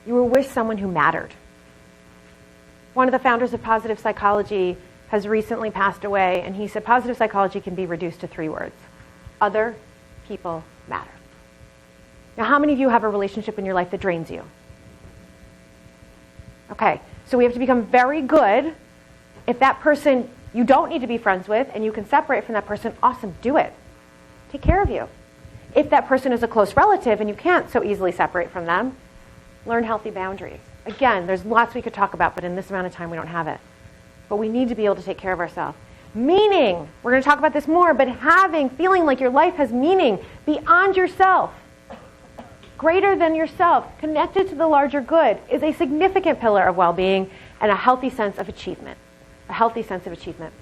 You were with someone who mattered. One of the founders of positive psychology has recently passed away, and he said positive psychology can be reduced to 3 words. Other people matter. Now, how many of you have a relationship in your life that drains you? Okay, so we have to become very good. If that person you don't need to be friends with and you can separate from that person, awesome, do it. Take care of you. If that person is a close relative and you can't so easily separate from them, learn healthy boundaries. Again, there's lots we could talk about, but in this amount of time we don't have it. But we need to be able to take care of ourselves. Meaning, we're going to talk about this more, but feeling like your life has meaning beyond yourself, greater than yourself, connected to the larger good, is a significant pillar of well-being and a healthy sense of achievement. A healthy sense of achievement.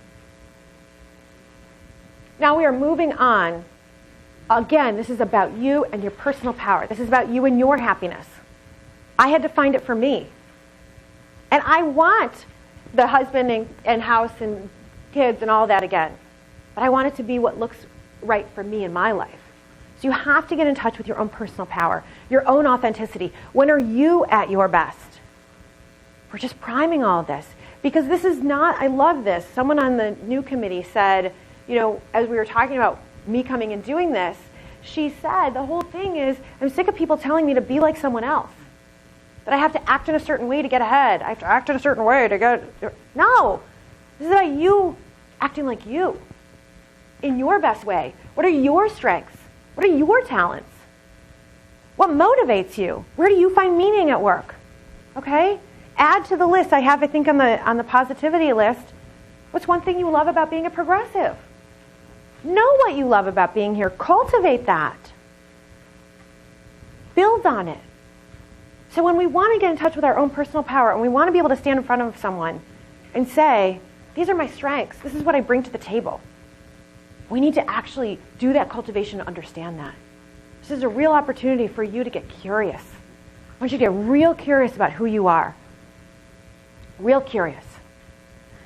Now we are moving on. Again, this is about you and your personal power. This is about you and your happiness. I had to find it for me. And I want the husband and house and kids and all that again. But I want it to be what looks right for me in my life. So you have to get in touch with your own personal power, your own authenticity. When are you at your best? We're just priming all of this. Because this is not, I love this. Someone on the new committee said, as we were talking about me coming and doing this, she said, the whole thing is, I'm sick of people telling me to be like someone else. That I have to act in a certain way to get ahead. I have to act in a certain way to get... No! This is about you acting like you. In your best way. What are your strengths? What are your talents? What motivates you? Where do you find meaning at work? Okay? Add to the list. I have, I think, on the positivity list, what's one thing you love about being a progressive? Know what you love about being here. Cultivate that. Build on it. So when we want to get in touch with our own personal power and we want to be able to stand in front of someone and say, these are my strengths, this is what I bring to the table, we need to actually do that cultivation to understand that. This is a real opportunity for you to get curious. I want you to get real curious about who you are. Real curious.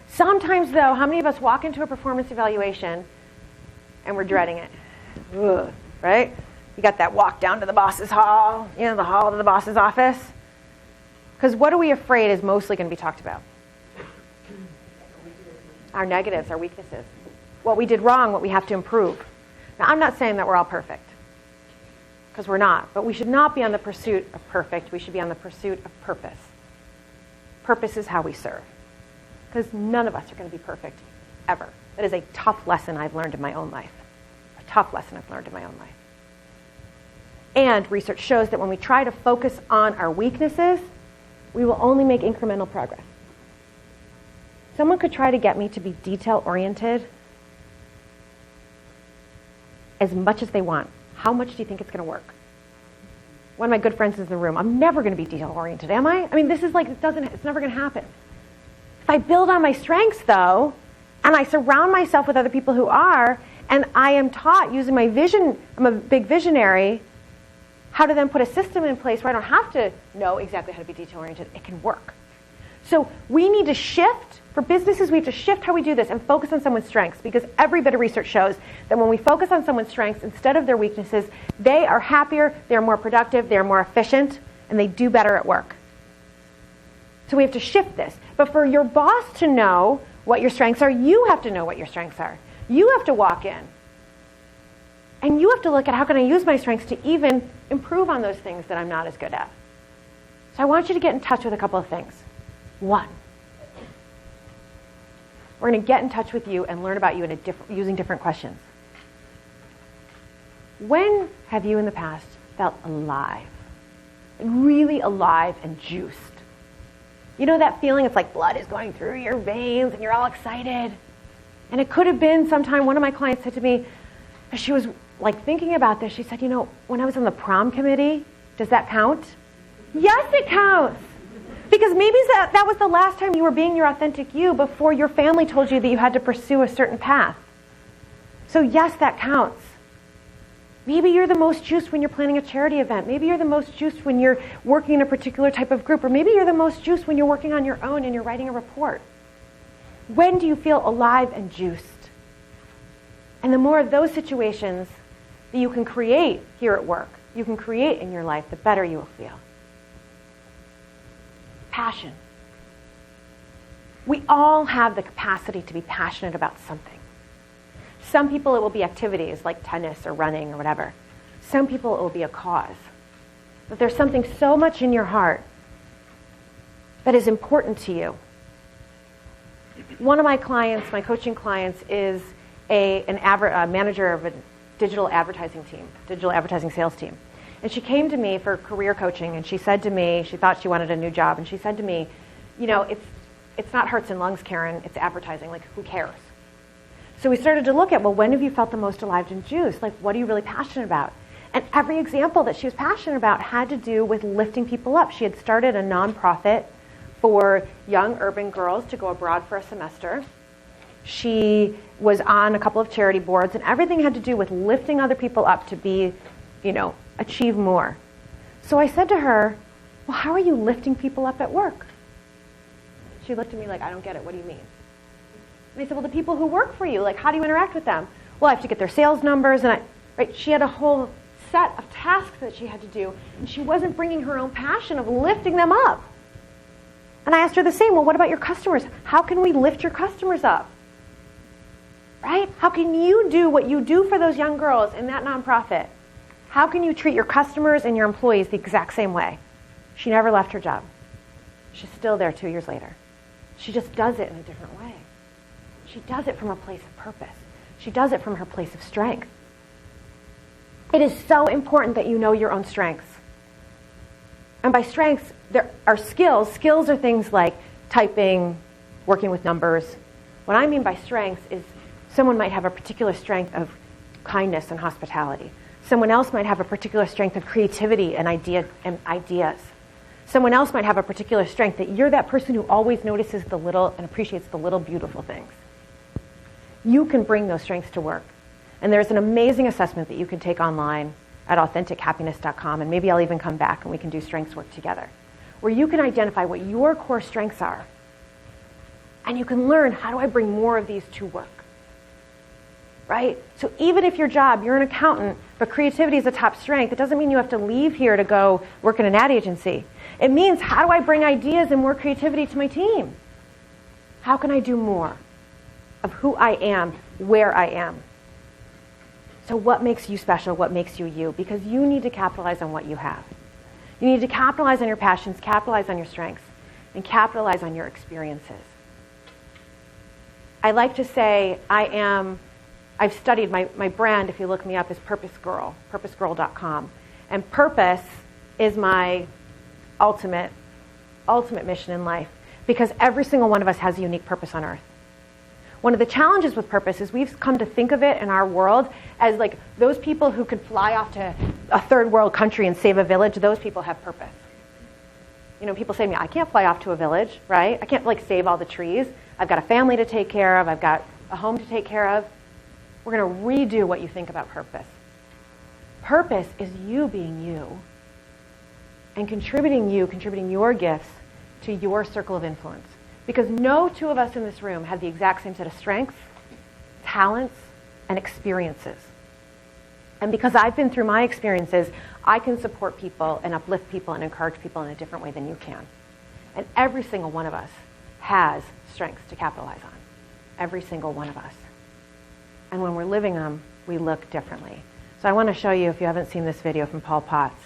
Sometimes, though, how many of us walk into a performance evaluation and we're dreading it? Ugh, right? You got that walk down to the boss's hall, the hall to the boss's office. Because what are we afraid is mostly going to be talked about? Our negatives, our weaknesses. What we did wrong, what we have to improve. Now, I'm not saying that we're all perfect. Because we're not. But we should not be on the pursuit of perfect. We should be on the pursuit of purpose. Purpose is how we serve. Because none of us are going to be perfect, ever. That is a tough lesson I've learned in my own life. A tough lesson I've learned in my own life. And research shows that when we try to focus on our weaknesses, we will only make incremental progress. Someone could try to get me to be detail-oriented as much as they want. How much do you think it's going to work? One of my good friends is in the room. I'm never going to be detail-oriented, am I? I mean, this is like, it's never going to happen. If I build on my strengths, though, and I surround myself with other people who are, and I am taught using my vision, I'm a big visionary, how to then put a system in place where I don't have to know exactly how to be detail-oriented. It can work. So we need to shift. For businesses, we have to shift how we do this and focus on someone's strengths, because every bit of research shows that when we focus on someone's strengths instead of their weaknesses, they are happier, they're more productive, they're more efficient, and they do better at work. So we have to shift this. But for your boss to know what your strengths are, you have to know what your strengths are. You have to walk in. And you have to look at how can I use my strengths to even improve on those things that I'm not as good at. So I want you to get in touch with a couple of things. One, we're going to get in touch with you and learn about you using different questions. When have you in the past felt alive? Really alive and juiced? You know that feeling? It's like blood is going through your veins and you're all excited. And it could have been sometime one of my clients said to me, as she was like thinking about this, she said, you know, when I was on the prom committee, does that count? Yes, it counts. Because maybe that was the last time you were being your authentic you before your family told you that you had to pursue a certain path. So yes, that counts. Maybe you're the most juiced when you're planning a charity event. Maybe you're the most juiced when you're working in a particular type of group. Or maybe you're the most juiced when you're working on your own and you're writing a report. When do you feel alive and juiced? And the more of those situations that you can create here at work, you can create in your life, the better you will feel. Passion. We all have the capacity to be passionate about something. Some people it will be activities like tennis or running or whatever. Some people it will be a cause. But there's something so much in your heart that is important to you. One of my clients, my coaching clients, is a manager of a digital advertising team, digital advertising sales team. And she came to me for career coaching, and she said to me, she thought she wanted a new job, and she said to me, you know, it's not hearts and lungs, Karen, it's advertising, like who cares? So we started to look at, well, when have you felt the most alive and juiced? Like, what are you really passionate about? And every example that she was passionate about had to do with lifting people up. She had started a nonprofit for young urban girls to go abroad for a semester. She was on a couple of charity boards, and everything had to do with lifting other people up to be, you know, achieve more. So I said to her, well, how are you lifting people up at work? She looked at me like, I don't get it. What do you mean? And I said, well, the people who work for you, like, how do you interact with them? Well, I have to get their sales numbers. And she had a whole set of tasks that she had to do, and she wasn't bringing her own passion of lifting them up. And I asked her the same, well, what about your customers? How can we lift your customers up? Right? How can you do what you do for those young girls in that nonprofit? How can you treat your customers and your employees the exact same way? She never left her job. She's still there 2 years later. She just does it in a different way. She does it from a place of purpose. She does it from her place of strength. It is so important that you know your own strengths. And by strengths, there are skills. Skills are things like typing, working with numbers. What I mean by strengths is someone might have a particular strength of kindness and hospitality. Someone else might have a particular strength of creativity and ideas. Someone else might have a particular strength that you're that person who always notices the little and appreciates the little beautiful things. You can bring those strengths to work. And there's an amazing assessment that you can take online at AuthenticHappiness.com, and maybe I'll even come back and we can do strengths work together, where you can identify what your core strengths are. And you can learn, how do I bring more of these to work? Right? So even if your job, you're an accountant, but creativity is a top strength, it doesn't mean you have to leave here to go work in an ad agency. It means, how do I bring ideas and more creativity to my team? How can I do more of who I am, where I am? So what makes you special? What makes you you? Because you need to capitalize on what you have. You need to capitalize on your passions, capitalize on your strengths, and capitalize on your experiences. I like to say I've studied my brand, if you look me up, is Purpose Girl, purposegirl.com. And purpose is my ultimate mission in life, because every single one of us has a unique purpose on earth. One of the challenges with purpose is we've come to think of it in our world as like those people who could fly off to a third world country and save a village, those people have purpose. You know, people say to me, I can't fly off to a village, right? I can't like save all the trees. I've got a family to take care of. I've got a home to take care of. We're going to redo what you think about purpose. Purpose is you being you and contributing your gifts to your circle of influence. Because no two of us in this room have the exact same set of strengths, talents, and experiences. And because I've been through my experiences, I can support people and uplift people and encourage people in a different way than you can. And every single one of us has strengths to capitalize on. Every single one of us. And when we're living them, we look differently. So I want to show you, if you haven't seen this video from Paul Potts,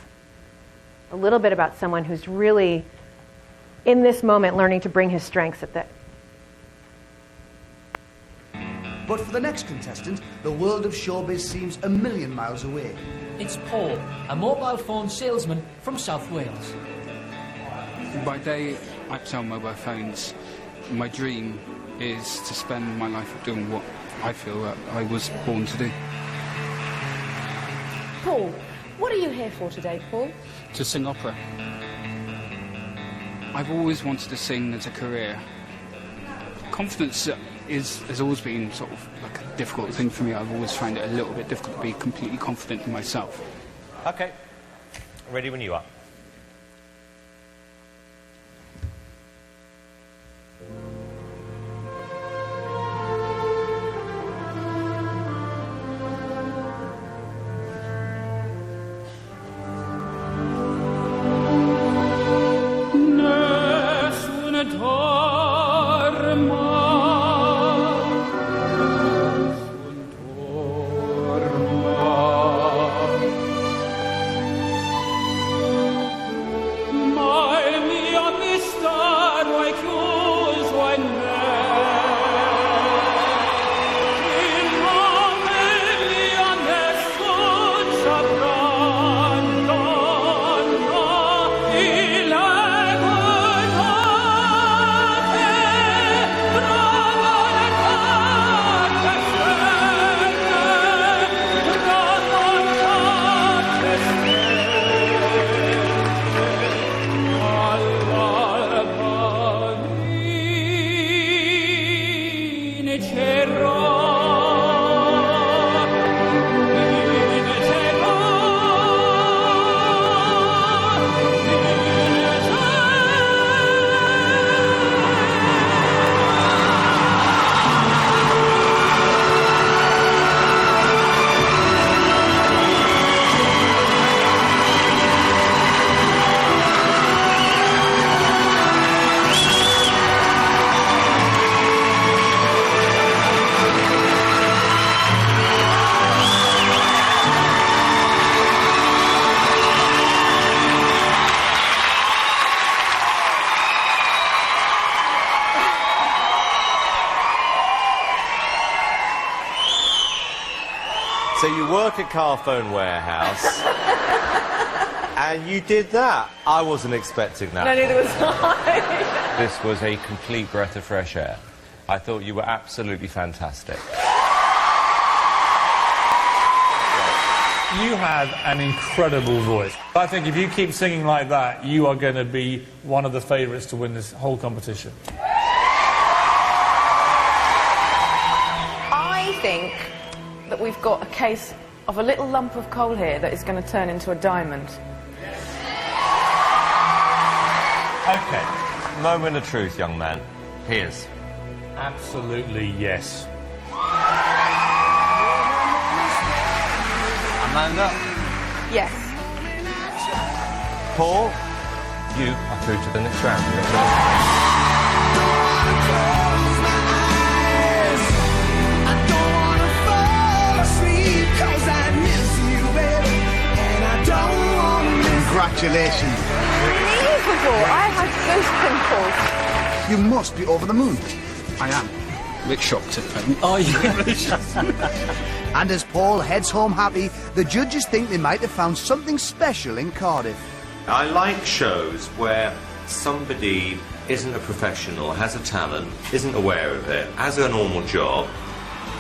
a little bit about someone who's really, in this moment, learning to bring his strengths at the... But for the next contestant, the world of showbiz seems a million miles away. It's Paul, a mobile phone salesman from South Wales. By day, I sell mobile phones. My dream is to spend my life doing what I feel that I was born to do. Paul, what are you here for today, Paul? To sing opera. I've always wanted to sing as a career. Confidence has always been sort of like a difficult thing for me. I've always found it a little bit difficult to be completely confident in myself. Okay, ready when you are. So you work at Carphone Warehouse, and you did that. I wasn't expecting that. No, neither was I. This was a complete breath of fresh air. I thought you were absolutely fantastic. You have an incredible voice. I think if you keep singing like that, you are going to be one of the favourites to win this whole competition. I think that we've got a case of a little lump of coal here that is going to turn into a diamond. Okay, moment of truth, young man. Here's. Absolutely yes. Amanda? Yes. Paul? You are through to the next round. Congratulations. Unbelievable! I had goose pimples. You must be over the moon. I am. A bit shocked at present. Oh, And as Paul heads home happy, the judges think they might have found something special in Cardiff. I like shows where somebody isn't a professional, has a talent, isn't aware of it, has a normal job,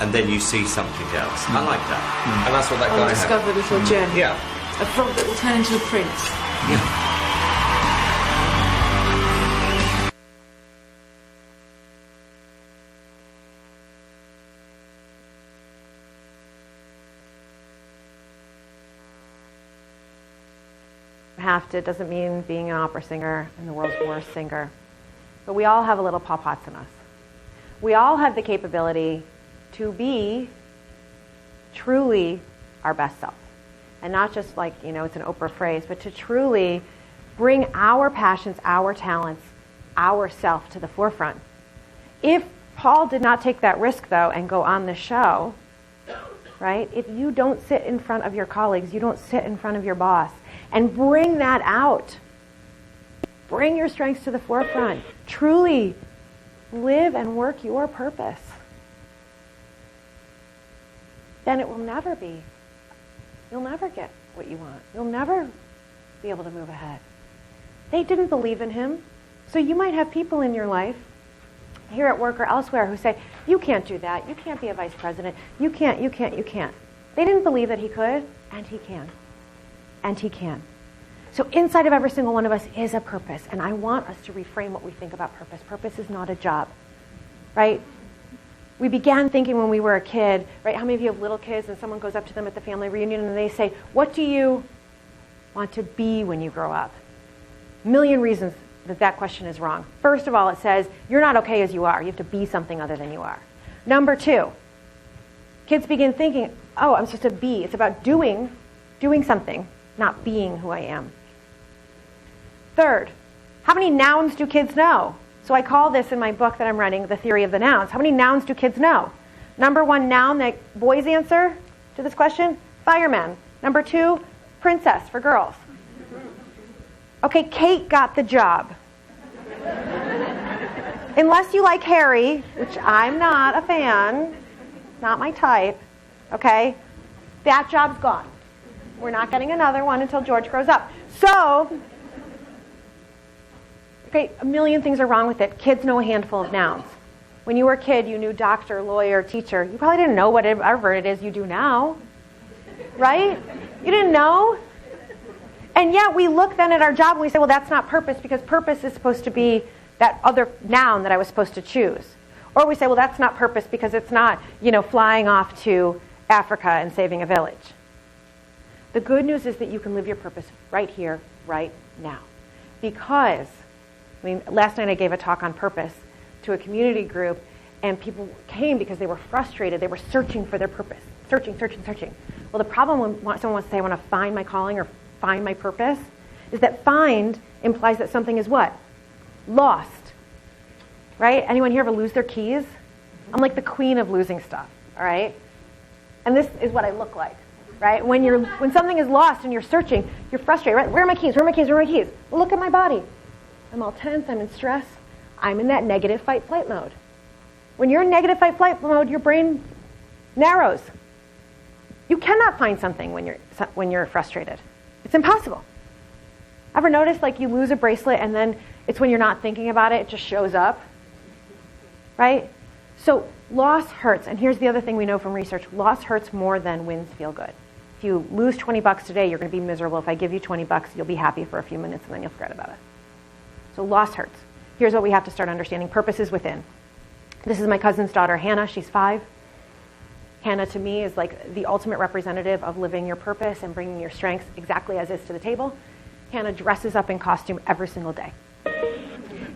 and then you see something else. I like that. And that's what that guy had. Undiscovered little gem. Yeah. A frog that will turn into a prince. Yeah. doesn't mean being an opera singer and the world's worst singer. But we all have a little Paul Potts in us. We all have the capability to be truly our best self. And not just like, it's an Oprah phrase, but to truly bring our passions, our talents, our self to the forefront. If Paul did not take that risk, though, and go on the show, right? If you don't sit in front of your colleagues, you don't sit in front of your boss, and bring that out, bring your strengths to the forefront, truly live and work your purpose, then it will never be. You'll never get what you want. You'll never be able to move ahead. They didn't believe in him. So you might have people in your life, here at work or elsewhere, who say, you can't do that. You can't be a vice president. You can't. They didn't believe that he could, and he can. And he can. So inside of every single one of us is a purpose. And I want us to reframe what we think about purpose. Purpose is not a job, right? We began thinking when we were a kid, right? How many of you have little kids and someone goes up to them at the family reunion and they say, what do you want to be when you grow up? A million reasons that question is wrong. First of all, it says, you're not okay as you are. You have to be something other than you are. Number two, kids begin thinking, oh, I'm supposed to be. It's about doing something, not being who I am. Third, how many nouns do kids know? So I call this in my book that I'm writing, The Theory of the Nouns. How many nouns do kids know? Number one noun that boys answer to this question, fireman. Number two, princess for girls. Okay, Kate got the job. Unless you like Harry, which I'm not a fan, not my type, okay, that job's gone. We're not getting another one until George grows up. So, okay, a million things are wrong with it. Kids know a handful of nouns. When you were a kid, you knew doctor, lawyer, teacher. You probably didn't know whatever it is you do now, right? You didn't know. And yet we look then at our job and we say, well, that's not purpose, because purpose is supposed to be that other noun that I was supposed to choose. Or we say, well, that's not purpose because it's not, flying off to Africa and saving a village. The good news is that you can live your purpose right here, right now. Because, last night I gave a talk on purpose to a community group, and people came because they were frustrated. They were searching for their purpose. Searching. Well, the problem when someone wants to say, I want to find my calling or find my purpose, is that find implies that something is what? Lost. Right? Anyone here ever lose their keys? I'm like the queen of losing stuff, all right? And this is what I look like, right? When something is lost and you're searching, you're frustrated, right? Where are my keys? Well, look at my body. I'm all tense, I'm in stress. I'm in that negative fight-flight mode. When you're in negative fight-flight mode, your brain narrows. You cannot find something when you're frustrated. It's impossible. Ever notice you lose a bracelet and then it's when you're not thinking about it, it just shows up? Right? So loss hurts. And here's the other thing we know from research. Loss hurts more than wins feel good. If you lose $20 today, you're going to be miserable. If I give you $20, you'll be happy for a few minutes and then you'll forget about it. So loss hurts. Here's what we have to start understanding. Purpose is within. This is my cousin's daughter, Hannah. She's 5. Hannah, to me, is like the ultimate representative of living your purpose and bringing your strengths exactly as is to the table. Hannah dresses up in costume every single day.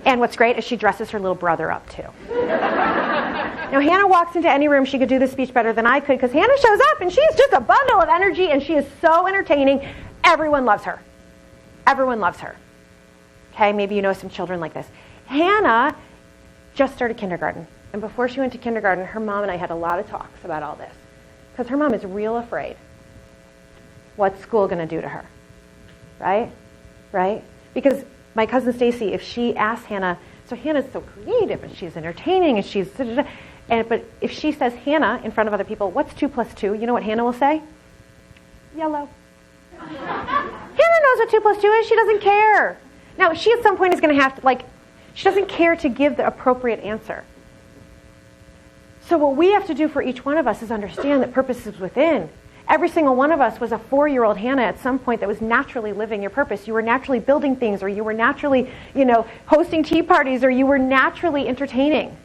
And what's great is she dresses her little brother up, too. Now, Hannah walks into any room. She could do this speech better than I could, because Hannah shows up, and she's just a bundle of energy, and she is so entertaining. Everyone loves her. Everyone loves her. Okay, maybe you know some children like this. Hannah just started kindergarten. And before she went to kindergarten, her mom and I had a lot of talks about all this. Because her mom is real afraid. What's school going to do to her? Right? Because my cousin Stacy, if she asks Hannah, so Hannah's so creative and she's entertaining and she's... but if she says Hannah in front of other people, what's 2 + 2? You know what Hannah will say? Yellow. Hannah knows what 2 + 2 is. She doesn't care. Now, she at some point is going to have to, she doesn't care to give the appropriate answer. So what we have to do for each one of us is understand that purpose is within. Every single one of us was a 4-year-old Hannah at some point that was naturally living your purpose. You were naturally building things, or you were naturally, hosting tea parties, or you were naturally entertaining.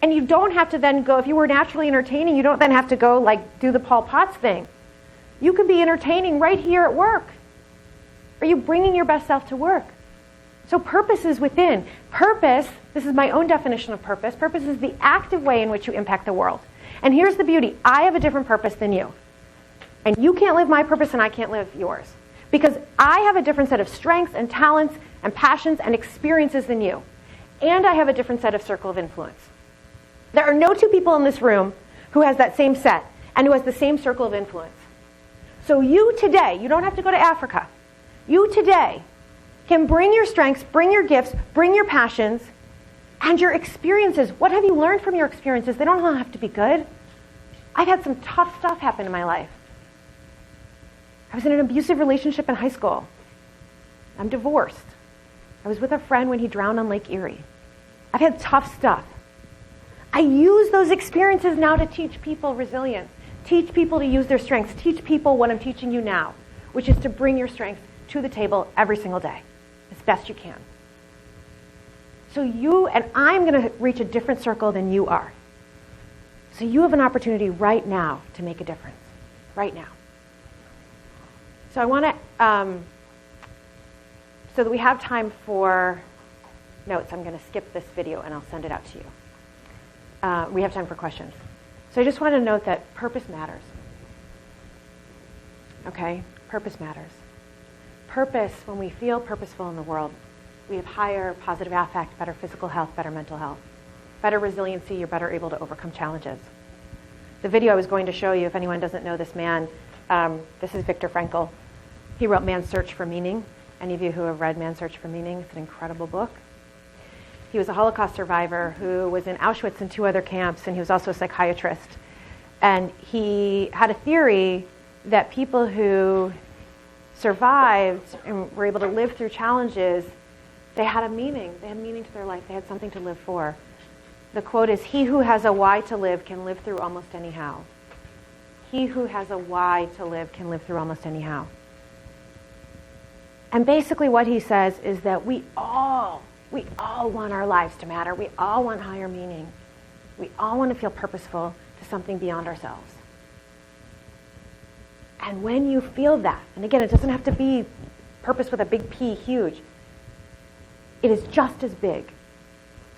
And you don't have to then go, if you were naturally entertaining, you don't then have to go do the Paul Potts thing. You can be entertaining right here at work. Are you bringing your best self to work? So purpose is within. Purpose, this is my own definition of purpose. Purpose is the active way in which you impact the world. And here's the beauty. I have a different purpose than you. And you can't live my purpose and I can't live yours. Because I have a different set of strengths and talents and passions and experiences than you. And I have a different set of circle of influence. There are no two people in this room who has that same set and who has the same circle of influence. So you today, you don't have to go to Africa. You today can bring your strengths, bring your gifts, bring your passions, and your experiences. What have you learned from your experiences? They don't all have to be good. I've had some tough stuff happen in my life. I was in an abusive relationship in high school. I'm divorced. I was with a friend when he drowned on Lake Erie. I've had tough stuff. I use those experiences now to teach people resilience, teach people to use their strengths, teach people what I'm teaching you now, which is to bring your strengths to the table every single day, as best you can. So you and I'm going to reach a different circle than you are. So you have an opportunity right now to make a difference, right now. So I want to, so that we have time for notes, I'm going to skip this video and I'll send it out to you. We have time for questions. So I just want to note that purpose matters. Okay? Purpose matters. Purpose, when we feel purposeful in the world, we have higher positive affect, better physical health, better mental health, better resiliency, you're better able to overcome challenges. The video I was going to show you, if anyone doesn't know this man, this is Viktor Frankl. He wrote Man's Search for Meaning. Any of you who have read Man's Search for Meaning, it's an incredible book. He was a Holocaust survivor who was in Auschwitz and 2 other camps, and he was also a psychiatrist. And he had a theory that people who survived and were able to live through challenges, they had a meaning. They had meaning to their life. They had something to live for. The quote is, "He who has a why to live can live through almost any how." He who has a why to live can live through almost any how. And basically what he says is that we all want our lives to matter. We all want higher meaning. We all want to feel purposeful to something beyond ourselves. And when you feel that, and again, it doesn't have to be purpose with a big P, huge. It is just as big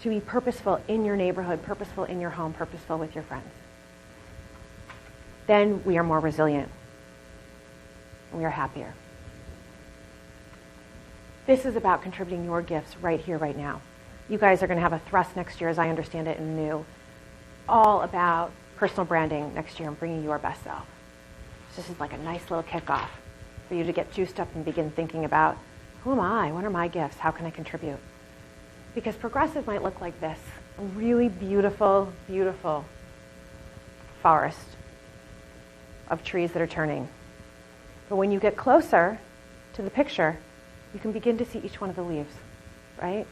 to be purposeful in your neighborhood, purposeful in your home, purposeful with your friends. Then we are more resilient. And we are happier. This is about contributing your gifts right here, right now. You guys are going to have a thrust next year, as I understand it, in New, all about personal branding next year and bringing your best self. So this is like a nice little kickoff for you to get juiced up and begin thinking about, who am I? What are my gifts? How can I contribute? Because progressive might look like this, a really beautiful, beautiful forest of trees that are turning. But when you get closer to the picture, you can begin to see each one of the leaves, right?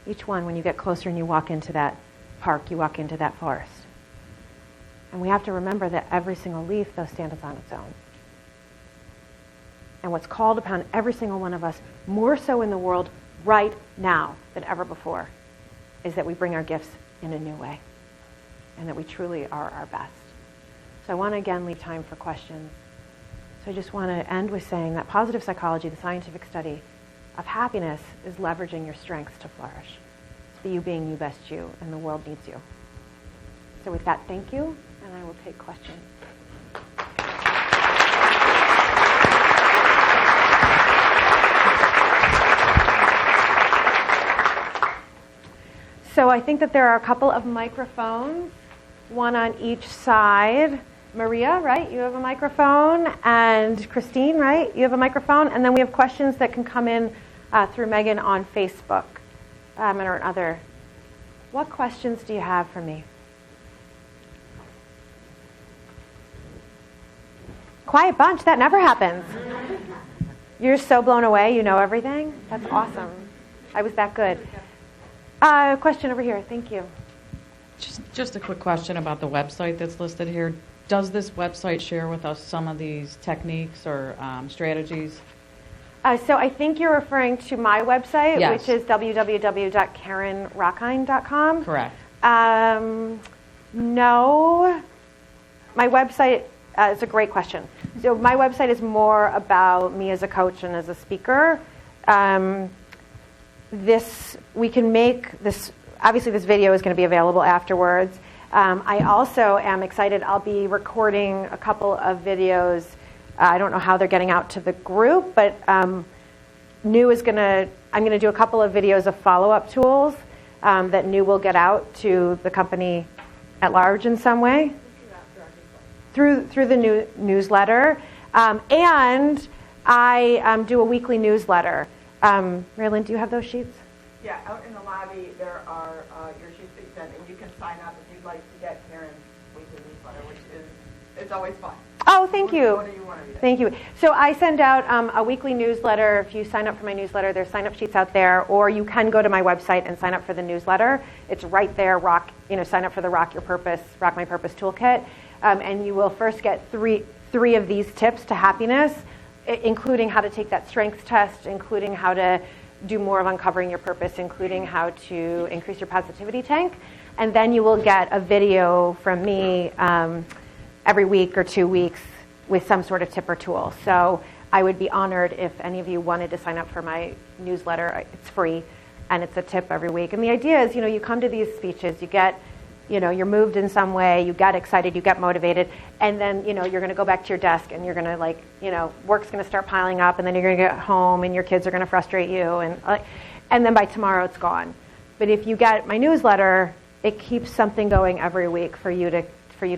Each one, when you get closer and you walk into that park, you walk into that forest. And we have to remember that every single leaf, though, stands on its own. And what's called upon every single one of us, more so in the world right now than ever before, is that we bring our gifts in a new way and that we truly are our best. So I want to again leave time for questions. So I just want to end with saying that positive psychology, the scientific study of happiness, is leveraging your strengths to flourish. It's you being you best you, and the world needs you. So with that, thank you, and I will take questions. So I think that there are a couple of microphones, one on each side. Maria, right? You have a microphone. And Christine, right? You have a microphone. And then we have questions that can come in through Megan on Facebook or other. What questions do you have for me? Quiet bunch. That never happens. You're so blown away. You know everything. That's awesome. I was that good. Question over here. Thank you. Just a quick question about the website that's listed here. Does this website share with us some of these techniques or strategies? So I think you're referring to my website, yes, which is www.karenrockine.com. Correct. No. My website It's a great question. So my website is more about me as a coach and as a speaker. We can make this, obviously this video is going to be available afterwards. I also am excited, I'll be recording a couple of videos. I don't know how they're getting out to the group, but I'm going to do a couple of videos of follow-up tools that New will get out to the company at large in some way. Through the new newsletter. And I do a weekly newsletter. Marilyn, do you have those sheets? Yeah, out in the lobby there are your sheets that you sent, and you can sign up if you'd like to get Karen's weekly newsletter, which is always fun. Oh, thank you. What do you want to read? Thank you. So I send out a weekly newsletter. If you sign up for my newsletter, there's sign-up sheets out there, or you can go to my website and sign up for the newsletter. It's right there. Sign up for the Rock My Purpose Toolkit, and you will first get three of these tips to happiness, including how to take that strengths test, including how to do more of uncovering your purpose, including how to increase your positivity tank, and then you will get a video from me every week or 2 weeks with some sort of tip or tool. So I would be honored if any of you wanted to sign up for my newsletter. It's free, and it's a tip every week. And the idea is, you come to these speeches, you get, you're moved in some way, you get excited, you get motivated, and then, you're going to go back to your desk, and you're going to, work's going to start piling up, and then you're going to get home, and your kids are going to frustrate you, and then by tomorrow it's gone. But if you get my newsletter, it keeps something going every week for you to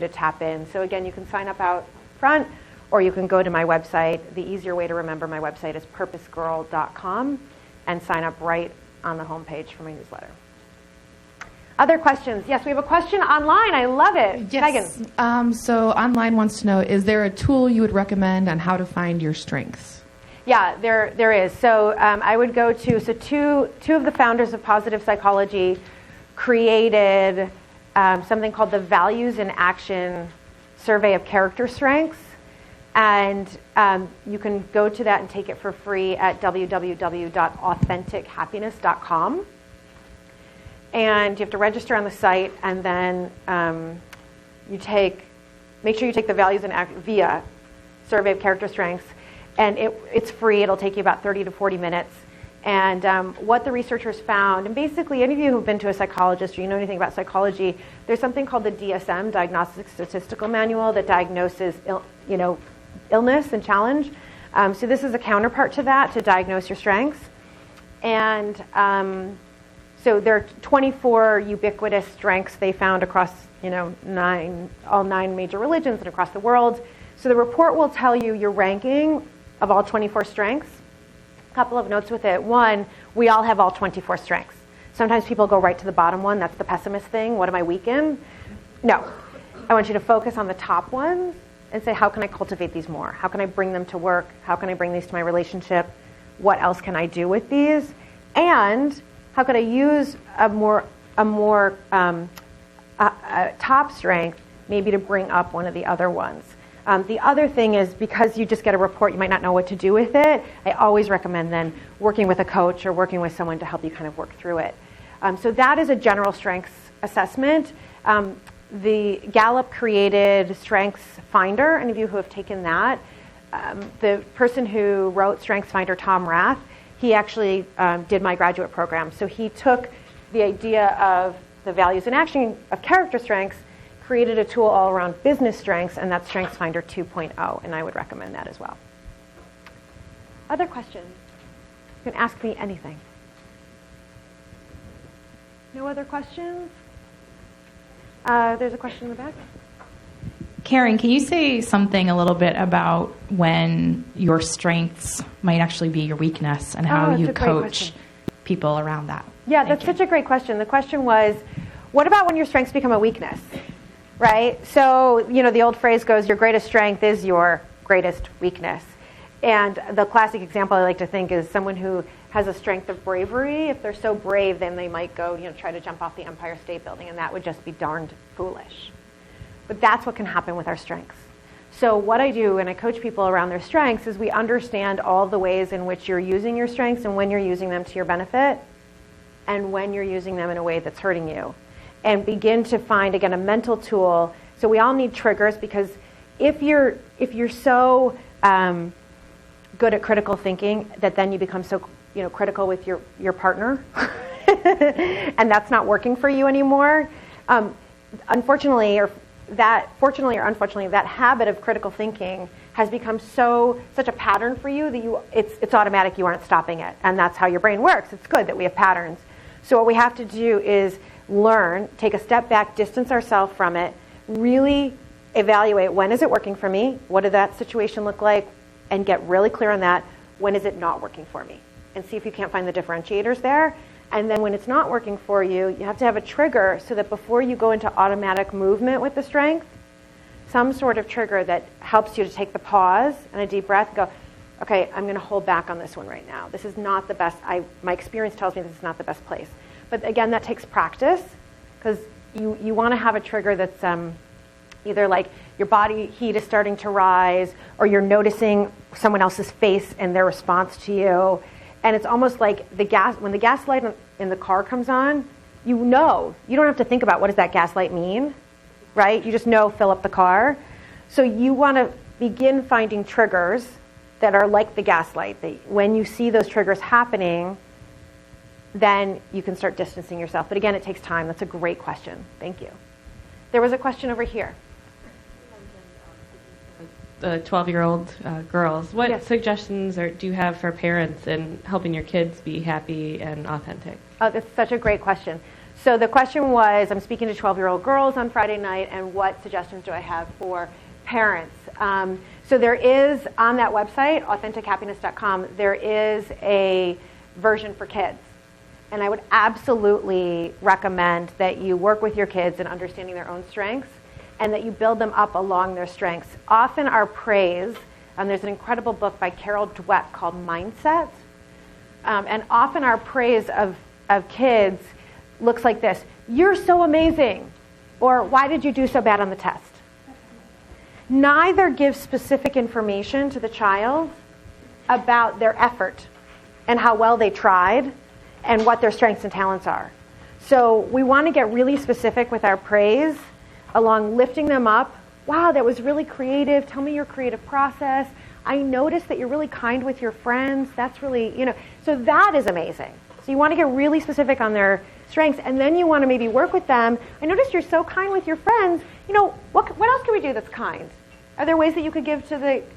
tap in. So again, you can sign up out front, or you can go to my website. The easier way to remember my website is purposegirl.com and sign up right on the homepage for my newsletter. Other questions? Yes, we have a question online. I love it. Yes. Megan. So online wants to know, is there a tool you would recommend on how to find your strengths? Yeah, there is. So I would go to, two of the founders of positive psychology created something called the Values in Action Survey of Character Strengths. And you can go to that and take it for free at www.AuthenticHappiness.com. And you have to register on the site, and then make sure you take the Values in Action via Survey of Character Strengths. And it's free. It'll take you about 30 to 40 minutes. And what the researchers found, and basically any of you who've been to a psychologist or you know anything about psychology, there's something called the DSM, Diagnostic Statistical Manual, that diagnoses illness and challenge. So this is a counterpart to that, to diagnose your strengths. And so there are 24 ubiquitous strengths they found across all 9 major religions and across the world. So the report will tell you your ranking of all 24 strengths. A couple of notes with it. One, we all have all 24 strengths. Sometimes people go right to the bottom one. That's the pessimist thing. What am I weak in? No. I want you to focus on the top ones and say, how can I cultivate these more? How can I bring them to work? How can I bring these to my relationship? What else can I do with these? And how could I use a top strength maybe to bring up one of the other ones? The other thing is, because you just get a report, you might not know what to do with it. I always recommend then working with a coach or working with someone to help you kind of work through it. So that is a general strengths assessment. The Gallup created Strengths Finder. Any of you who have taken that, the person who wrote Strengths Finder, Tom Rath, he actually did my graduate program. So he took the idea of the Values in Action of character strengths, created a tool all around business strengths, and that's Strengths Finder 2.0, and I would recommend that as well. Other questions? You can ask me anything. No other questions? There's a question in the back. Karen, can you say something a little bit about when your strengths might actually be your weakness and how you coach people around that? Yeah, that's such a great question. The question was, what about when your strengths become a weakness? Right? So, the old phrase goes, your greatest strength is your greatest weakness. And the classic example I like to think is someone who has a strength of bravery. If they're so brave, then they might go, try to jump off the Empire State Building, and that would just be darned foolish. But that's what can happen with our strengths. So what I do when I coach people around their strengths is we understand all the ways in which you're using your strengths and when you're using them to your benefit and when you're using them in a way that's hurting you. And begin to find, again, a mental tool. So we all need triggers because if you're so good at critical thinking that then you become so critical with your partner, and that's not working for you anymore, fortunately or unfortunately, that habit of critical thinking has become such a pattern for you that it's automatic. You aren't stopping it, and that's how your brain works. It's good that we have patterns. So what we have to do is learn, take a step back, distance ourselves from it, really evaluate when is it working for me, what did that situation look like, and get really clear on that. When is it not working for me, and see if you can't find the differentiators there. And then when it's not working for you, you have to have a trigger so that before you go into automatic movement with the strength, some sort of trigger that helps you to take the pause and a deep breath and go, okay, I'm going to hold back on this one right now. This is not the best. My experience tells me this is not the best place. But again, that takes practice, because you want to have a trigger that's either like your body heat is starting to rise, or you're noticing someone else's face and their response to you. And it's almost like when the gas light in the car comes on, you don't have to think about what does that gas light mean, right? You just know, fill up the car. So you want to begin finding triggers that are like the gas light. When you see those triggers happening, then you can start distancing yourself. But again, it takes time. That's a great question. Thank you. There was a question over here. The 12-year-old girls. What suggestions do you have for parents in helping your kids be happy and authentic? Oh, that's such a great question. So the question was, I'm speaking to 12-year-old girls on Friday night, and what suggestions do I have for parents? So there is, on that website, AuthenticHappiness.com, there is a version for kids. And I would absolutely recommend that you work with your kids in understanding their own strengths, and that you build them up along their strengths. Often our praise, there's an incredible book by Carol Dweck called Mindset, and often our praise of kids looks like this: you're so amazing, or why did you do so bad on the test? Neither gives specific information to the child about their effort and how well they tried and what their strengths and talents are. So we want to get really specific with our praise, along lifting them up. Wow, that was really creative. Tell me your creative process. I noticed that you're really kind with your friends. That's really, so that is amazing. So you want to get really specific on their strengths, and then you want to maybe work with them. I noticed you're so kind with your friends. What else can we do that's kind? Are there ways that you could give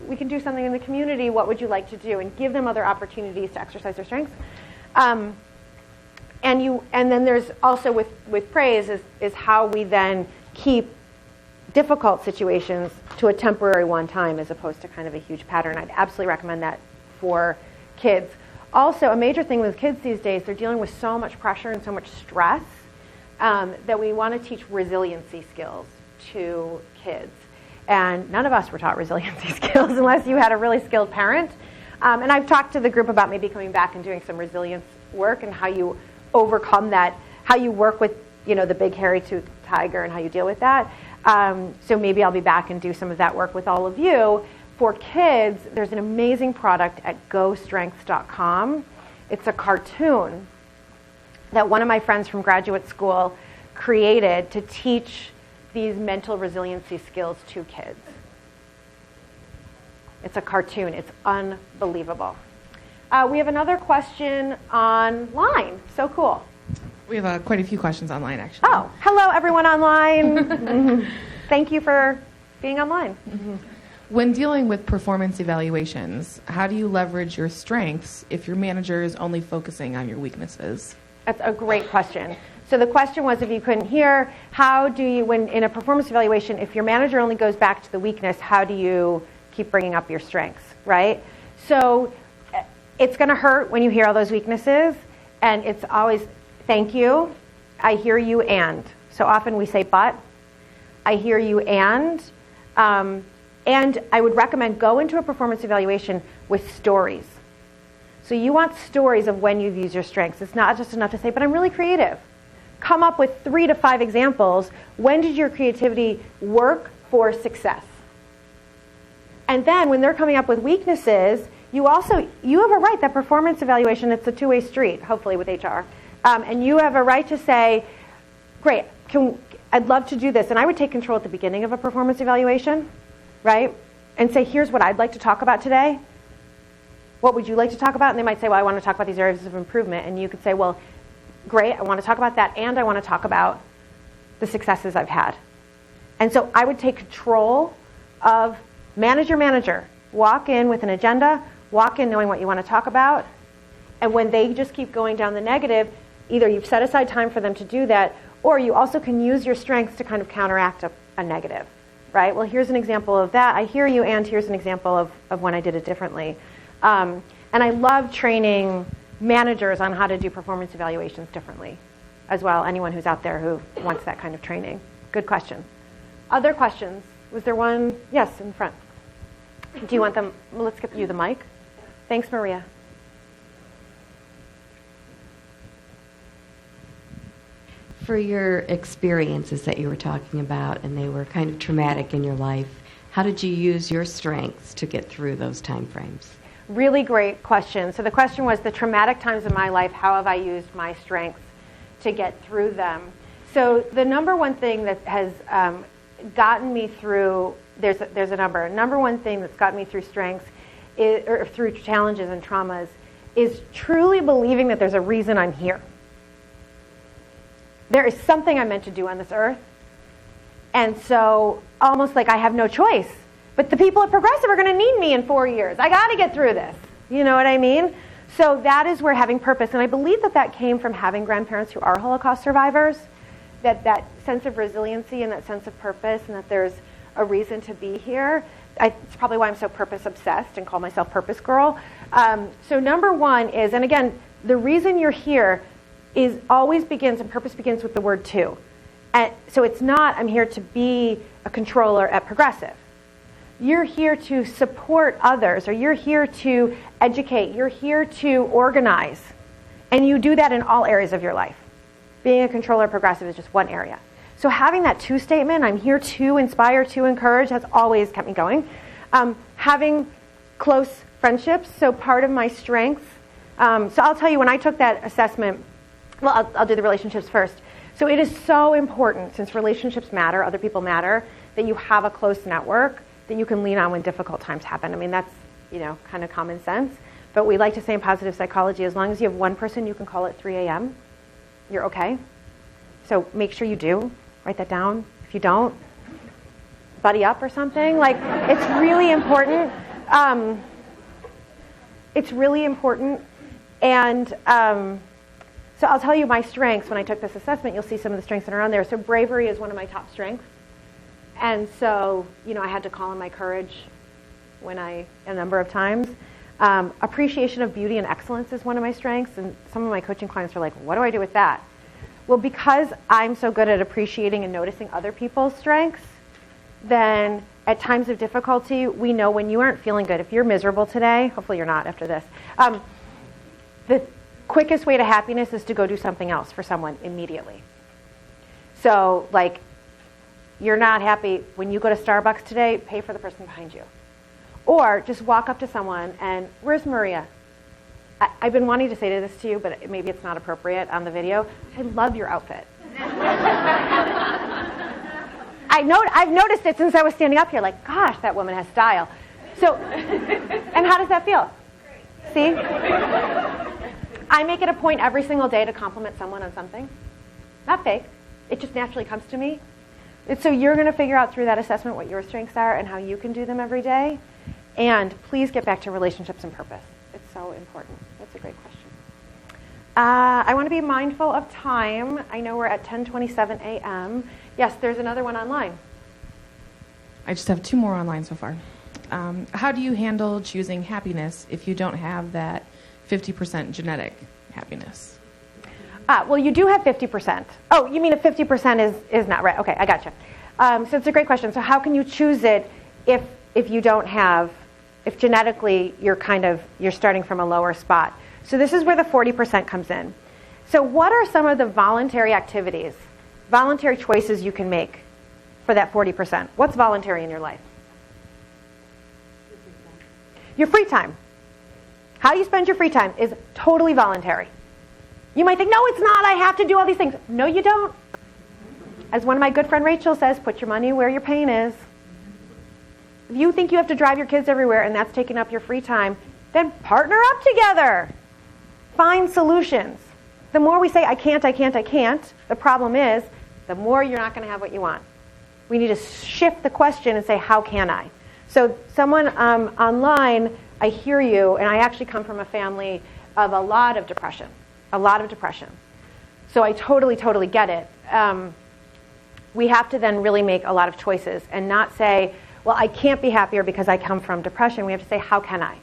we can do something in the community? What would you like to do? And give them other opportunities to exercise their strengths. And then there's also with praise is how we then keep difficult situations to a temporary one time as opposed to kind of a huge pattern. I'd absolutely recommend that for kids. Also, a major thing with kids these days, they're dealing with so much pressure and so much stress that we want to teach resiliency skills to kids. And none of us were taught resiliency skills unless you had a really skilled parent. And I've talked to the group about maybe coming back and doing some resilience work and how you overcome that, how you work with the big hairy tooth tiger and how you deal with that. So maybe I'll be back and do some of that work with all of you. For kids, there's an amazing product at GoStrengths.com. It's a cartoon that one of my friends from graduate school created to teach these mental resiliency skills to kids. It's a cartoon. It's unbelievable. We have another question online. So cool. We have quite a few questions online, actually. Oh, hello, everyone online. Thank you for being online. When dealing with performance evaluations, how do you leverage your strengths if your manager is only focusing on your weaknesses? That's a great question. So the question was, if you couldn't hear, how do you, when in a performance evaluation, if your manager only goes back to the weakness, how do you keep bringing up your strengths, right? So it's going to hurt when you hear all those weaknesses, and it's always, thank you, I hear you, and. So often we say, but, I hear you, and I would recommend go into a performance evaluation with stories. So you want stories of when you've used your strengths. It's not just enough to say, but I'm really creative. Come up with 3 to 5 examples. When did your creativity work for success? And then when they're coming up with weaknesses, you have a right, that performance evaluation, it's a two-way street, hopefully with HR. And you have a right to say, great, I'd love to do this. And I would take control at the beginning of a performance evaluation. right? And say, here's what I'd like to talk about today. What would you like to talk about? And they might say, well, I want to talk about these areas of improvement. And you could say, well, great, I want to talk about that, and I want to talk about the successes I've had. And so I would take control of manager. Walk in with an agenda, walk in knowing what you want to talk about, and when they just keep going down the negative, either you've set aside time for them to do that, or you also can use your strengths to kind of counteract a negative, right? Well, here's an example of that. I hear you, and here's an example of when I did it differently. And I love training managers on how to do performance evaluations differently as well, anyone who's out there who wants that kind of training. Good question. Other questions? Was there one? Yes, in front. Do you want them? Well, let's give you the mic. Thanks, Maria. For your experiences that you were talking about, and they were kind of traumatic in your life, how did you use your strengths to get through those time frames? Really great question. So the question was, the traumatic times in my life, how have I used my strengths to get through them? So the number one thing that has gotten me through, there's a number. Number one thing that's gotten me through strengths, or through challenges and traumas, is truly believing that there's a reason I'm here. There is something I'm meant to do on this earth. And so almost like I have no choice. But the people at Progressive are going to need me in 4 years. I got to get through this. You know what I mean? So that is where having purpose, and I believe that came from having grandparents who are Holocaust survivors, that sense of resiliency and that sense of purpose, and that there's a reason to be here. It's probably why I'm so purpose obsessed and call myself Purpose Girl. So number one is, and again, the reason you're here is always begins, and purpose begins with the word to. And so it's not, I'm here to be a controller at Progressive. You're here to support others, or you're here to educate, you're here to organize. And you do that in all areas of your life. Being a controller at Progressive is just one area. So having that to statement, I'm here to inspire, to encourage, has always kept me going. Having close friendships, so part of my strengths. So I'll tell you, when I took that assessment, well, I'll do the relationships first. So it is so important, since relationships matter, other people matter, that you have a close network that you can lean on when difficult times happen. I mean, that's, kind of common sense. But we like to say in positive psychology, as long as you have one person you can call at 3 a.m., you're okay. So make sure you do. Write that down. If you don't, buddy up or something. Like, it's really important. It's really important. And so I'll tell you my strengths. When I took this assessment, you'll see some of the strengths that are on there. So bravery is one of my top strengths. And so, I had to call on my courage a number of times. Appreciation of beauty and excellence is one of my strengths. And some of my coaching clients are like, what do I do with that? Well, because I'm so good at appreciating and noticing other people's strengths, then at times of difficulty, we know when you aren't feeling good, if you're miserable today, hopefully you're not after this, the quickest way to happiness is to go do something else for someone immediately. So, like, you're not happy, when you go to Starbucks today, pay for the person behind you. Or just walk up to someone and, where's Maria? I've been wanting to say this to you, but maybe it's not appropriate on the video. I love your outfit. I've noticed it since I was standing up here, like, gosh, that woman has style. So, and how does that feel? See? I make it a point every single day to compliment someone on something. Not fake. It just naturally comes to me. And so you're going to figure out through that assessment what your strengths are and how you can do them every day. And please get back to relationships and purpose. It's so important. That's a great question. I want to be mindful of time. I know we're at 10:27 a.m. Yes, there's another one online. I just have 2 more online so far. How do you handle choosing happiness if you don't have that 50% genetic happiness? Well, you do have 50%. Oh, you mean if 50% is not right? Okay, I gotcha. So it's a great question. So how can you choose it if you don't have, if genetically you're starting from a lower spot? So this is where the 40% comes in. So what are some of the voluntary activities, voluntary choices you can make for that 40%? What's voluntary in your life? Your free time. How you spend your free time is totally voluntary. You might think, no, it's not. I have to do all these things. No, you don't. As one of my good friend Rachel says, put your money where your pain is. If you think you have to drive your kids everywhere and that's taking up your free time, then partner up together. Find solutions. The more we say, I can't, the problem is, the more you're not going to have what you want. We need to shift the question and say, how can I? So someone online, I hear you, and I actually come from a family of a lot of depression. So I totally get it. We have to then really make a lot of choices and not say, well, I can't be happier because I come from depression. We have to say, how can I?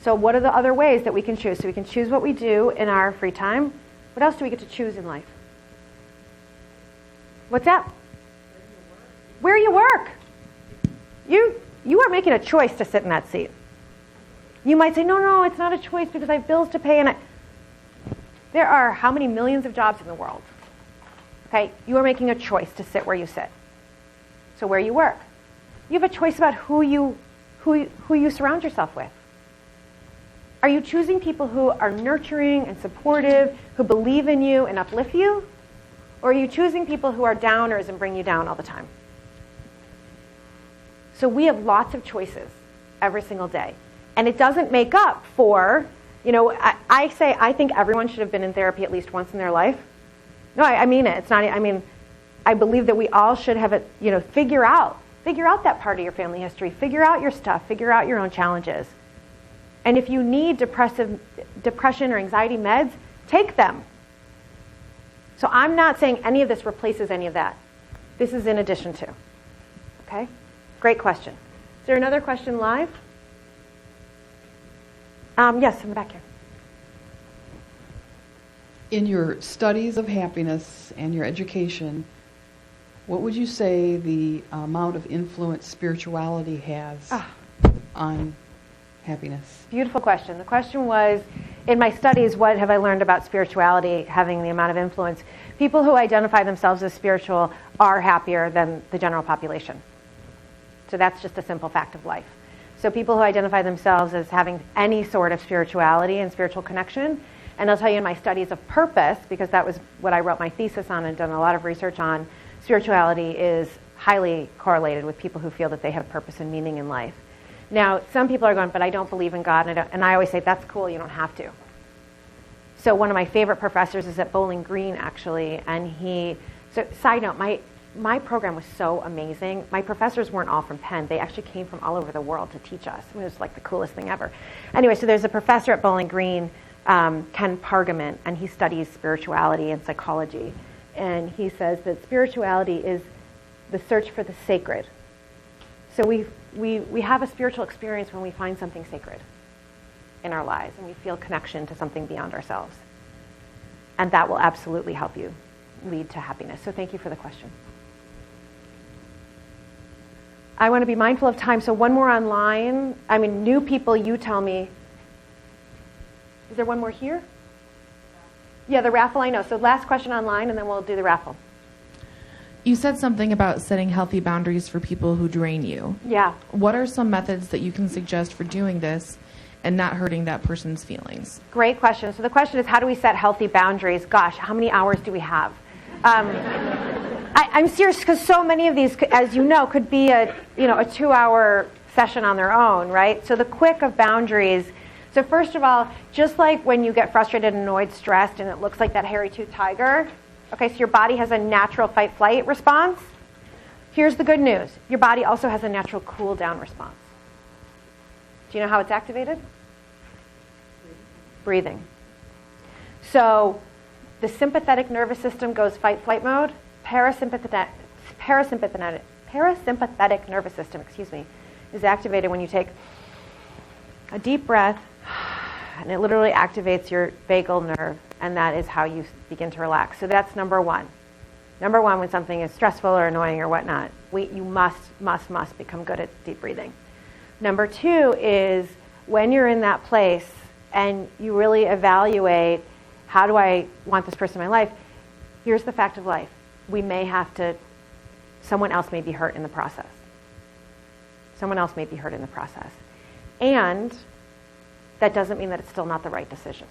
So what are the other ways that we can choose? So we can choose what we do in our free time. What else do we get to choose in life? What's that? Where you work. You are making a choice to sit in that seat. You might say, no, it's not a choice because I have bills to pay. There are how many millions of jobs in the world? Okay, you are making a choice to sit where you sit. So where you work. You have a choice about who you surround yourself with. Are you choosing people who are nurturing and supportive, who believe in you and uplift you? Or are you choosing people who are downers and bring you down all the time? So we have lots of choices every single day. And it doesn't make up for, I think everyone should have been in therapy at least once in their life. No, I mean it. I believe that we all should have it, figure out that part of your family history. Figure out your stuff. Figure out your own challenges. And if you need depression or anxiety meds, take them. So I'm not saying any of this replaces any of that. This is in addition to. Okay? Great question. Is there another question live? Yes, in the back here. In your studies of happiness and your education, what would you say the amount of influence spirituality has on happiness? Beautiful question. The question was, in my studies, what have I learned about spirituality having the amount of influence? People who identify themselves as spiritual are happier than the general population. So that's just a simple fact of life. So people who identify themselves as having any sort of spirituality and spiritual connection, and I'll tell you in my studies of purpose, because that was what I wrote my thesis on and done a lot of research on, spirituality is highly correlated with people who feel that they have purpose and meaning in life. Now, some people are going, but I don't believe in God, and I always say, that's cool, you don't have to. So one of my favorite professors is at Bowling Green, actually, and side note, my program was so amazing. My professors weren't all from Penn. They actually came from all over the world to teach us. It was like the coolest thing ever. Anyway, so there's a professor at Bowling Green, Ken Pargament, and he studies spirituality and psychology. And he says that spirituality is the search for the sacred. So we have a spiritual experience when we find something sacred in our lives and we feel connection to something beyond ourselves. And that will absolutely help you lead to happiness. So thank you for the question. I want to be mindful of time, so one more online. New people, you tell me. Is there one more here? Yeah, the raffle, I know. So last question online, and then we'll do the raffle. You said something about setting healthy boundaries for people who drain you. Yeah. What are some methods that you can suggest for doing this and not hurting that person's feelings? Great question. So the question is, how do we set healthy boundaries? Gosh, how many hours do we have? I'm serious, because so many of these, as you know, could be a 2-hour session on their own, right? So the quick of boundaries. So first of all, just like when you get frustrated, annoyed, stressed, and it looks like that hairy-toothed tiger, okay, so your body has a natural fight-flight response. Here's the good news. Your body also has a natural cool-down response. Do you know how it's activated? Breathing. So the sympathetic nervous system goes fight-flight mode. Parasympathetic nervous system, is activated when you take a deep breath, and it literally activates your vagal nerve, and that is how you begin to relax. So that's number one. Number one, when something is stressful or annoying or whatnot, you must become good at deep breathing. Number two is when you're in that place and you really evaluate, how do I want this person in my life? Here's the fact of life. Someone else may be hurt in the process. And that doesn't mean that it's still not the right decision,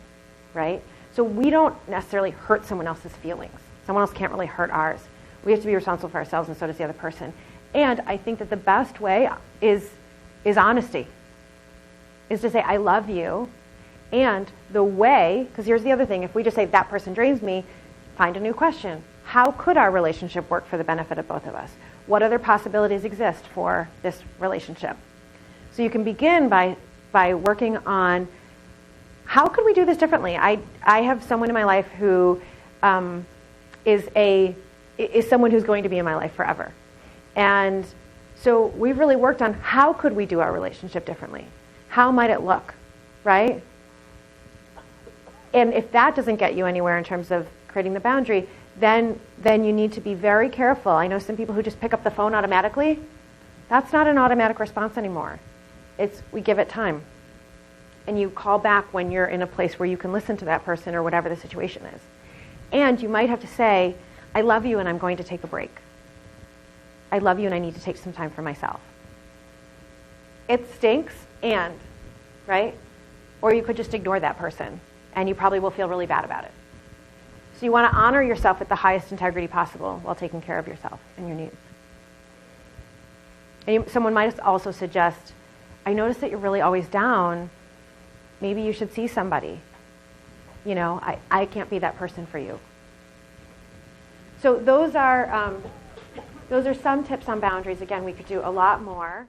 right? So we don't necessarily hurt someone else's feelings. Someone else can't really hurt ours. We have to be responsible for ourselves, and so does the other person. And I think that the best way is is honesty, is to say, I love you. And the way, because here's the other thing, if we just say that person drains me, find a new question. How could our relationship work for the benefit of both of us? What other possibilities exist for this relationship? So you can begin by working on how could we do this differently? I have someone in my life who is someone who's going to be in my life forever. And so we've really worked on how could we do our relationship differently? How might it look, right? And if that doesn't get you anywhere in terms of creating the boundary, then you need to be very careful. I know some people who just pick up the phone automatically. That's not an automatic response anymore. We give it time. And you call back when you're in a place where you can listen to that person or whatever the situation is. And you might have to say, I love you and I'm going to take a break. I love you and I need to take some time for myself. It stinks, right? Or you could just ignore that person and you probably will feel really bad about it. So you want to honor yourself with the highest integrity possible while taking care of yourself and your needs. And someone might also suggest, I notice that you're really always down. Maybe you should see somebody. You know, I can't be that person for you. So those are some tips on boundaries. Again, we could do a lot more.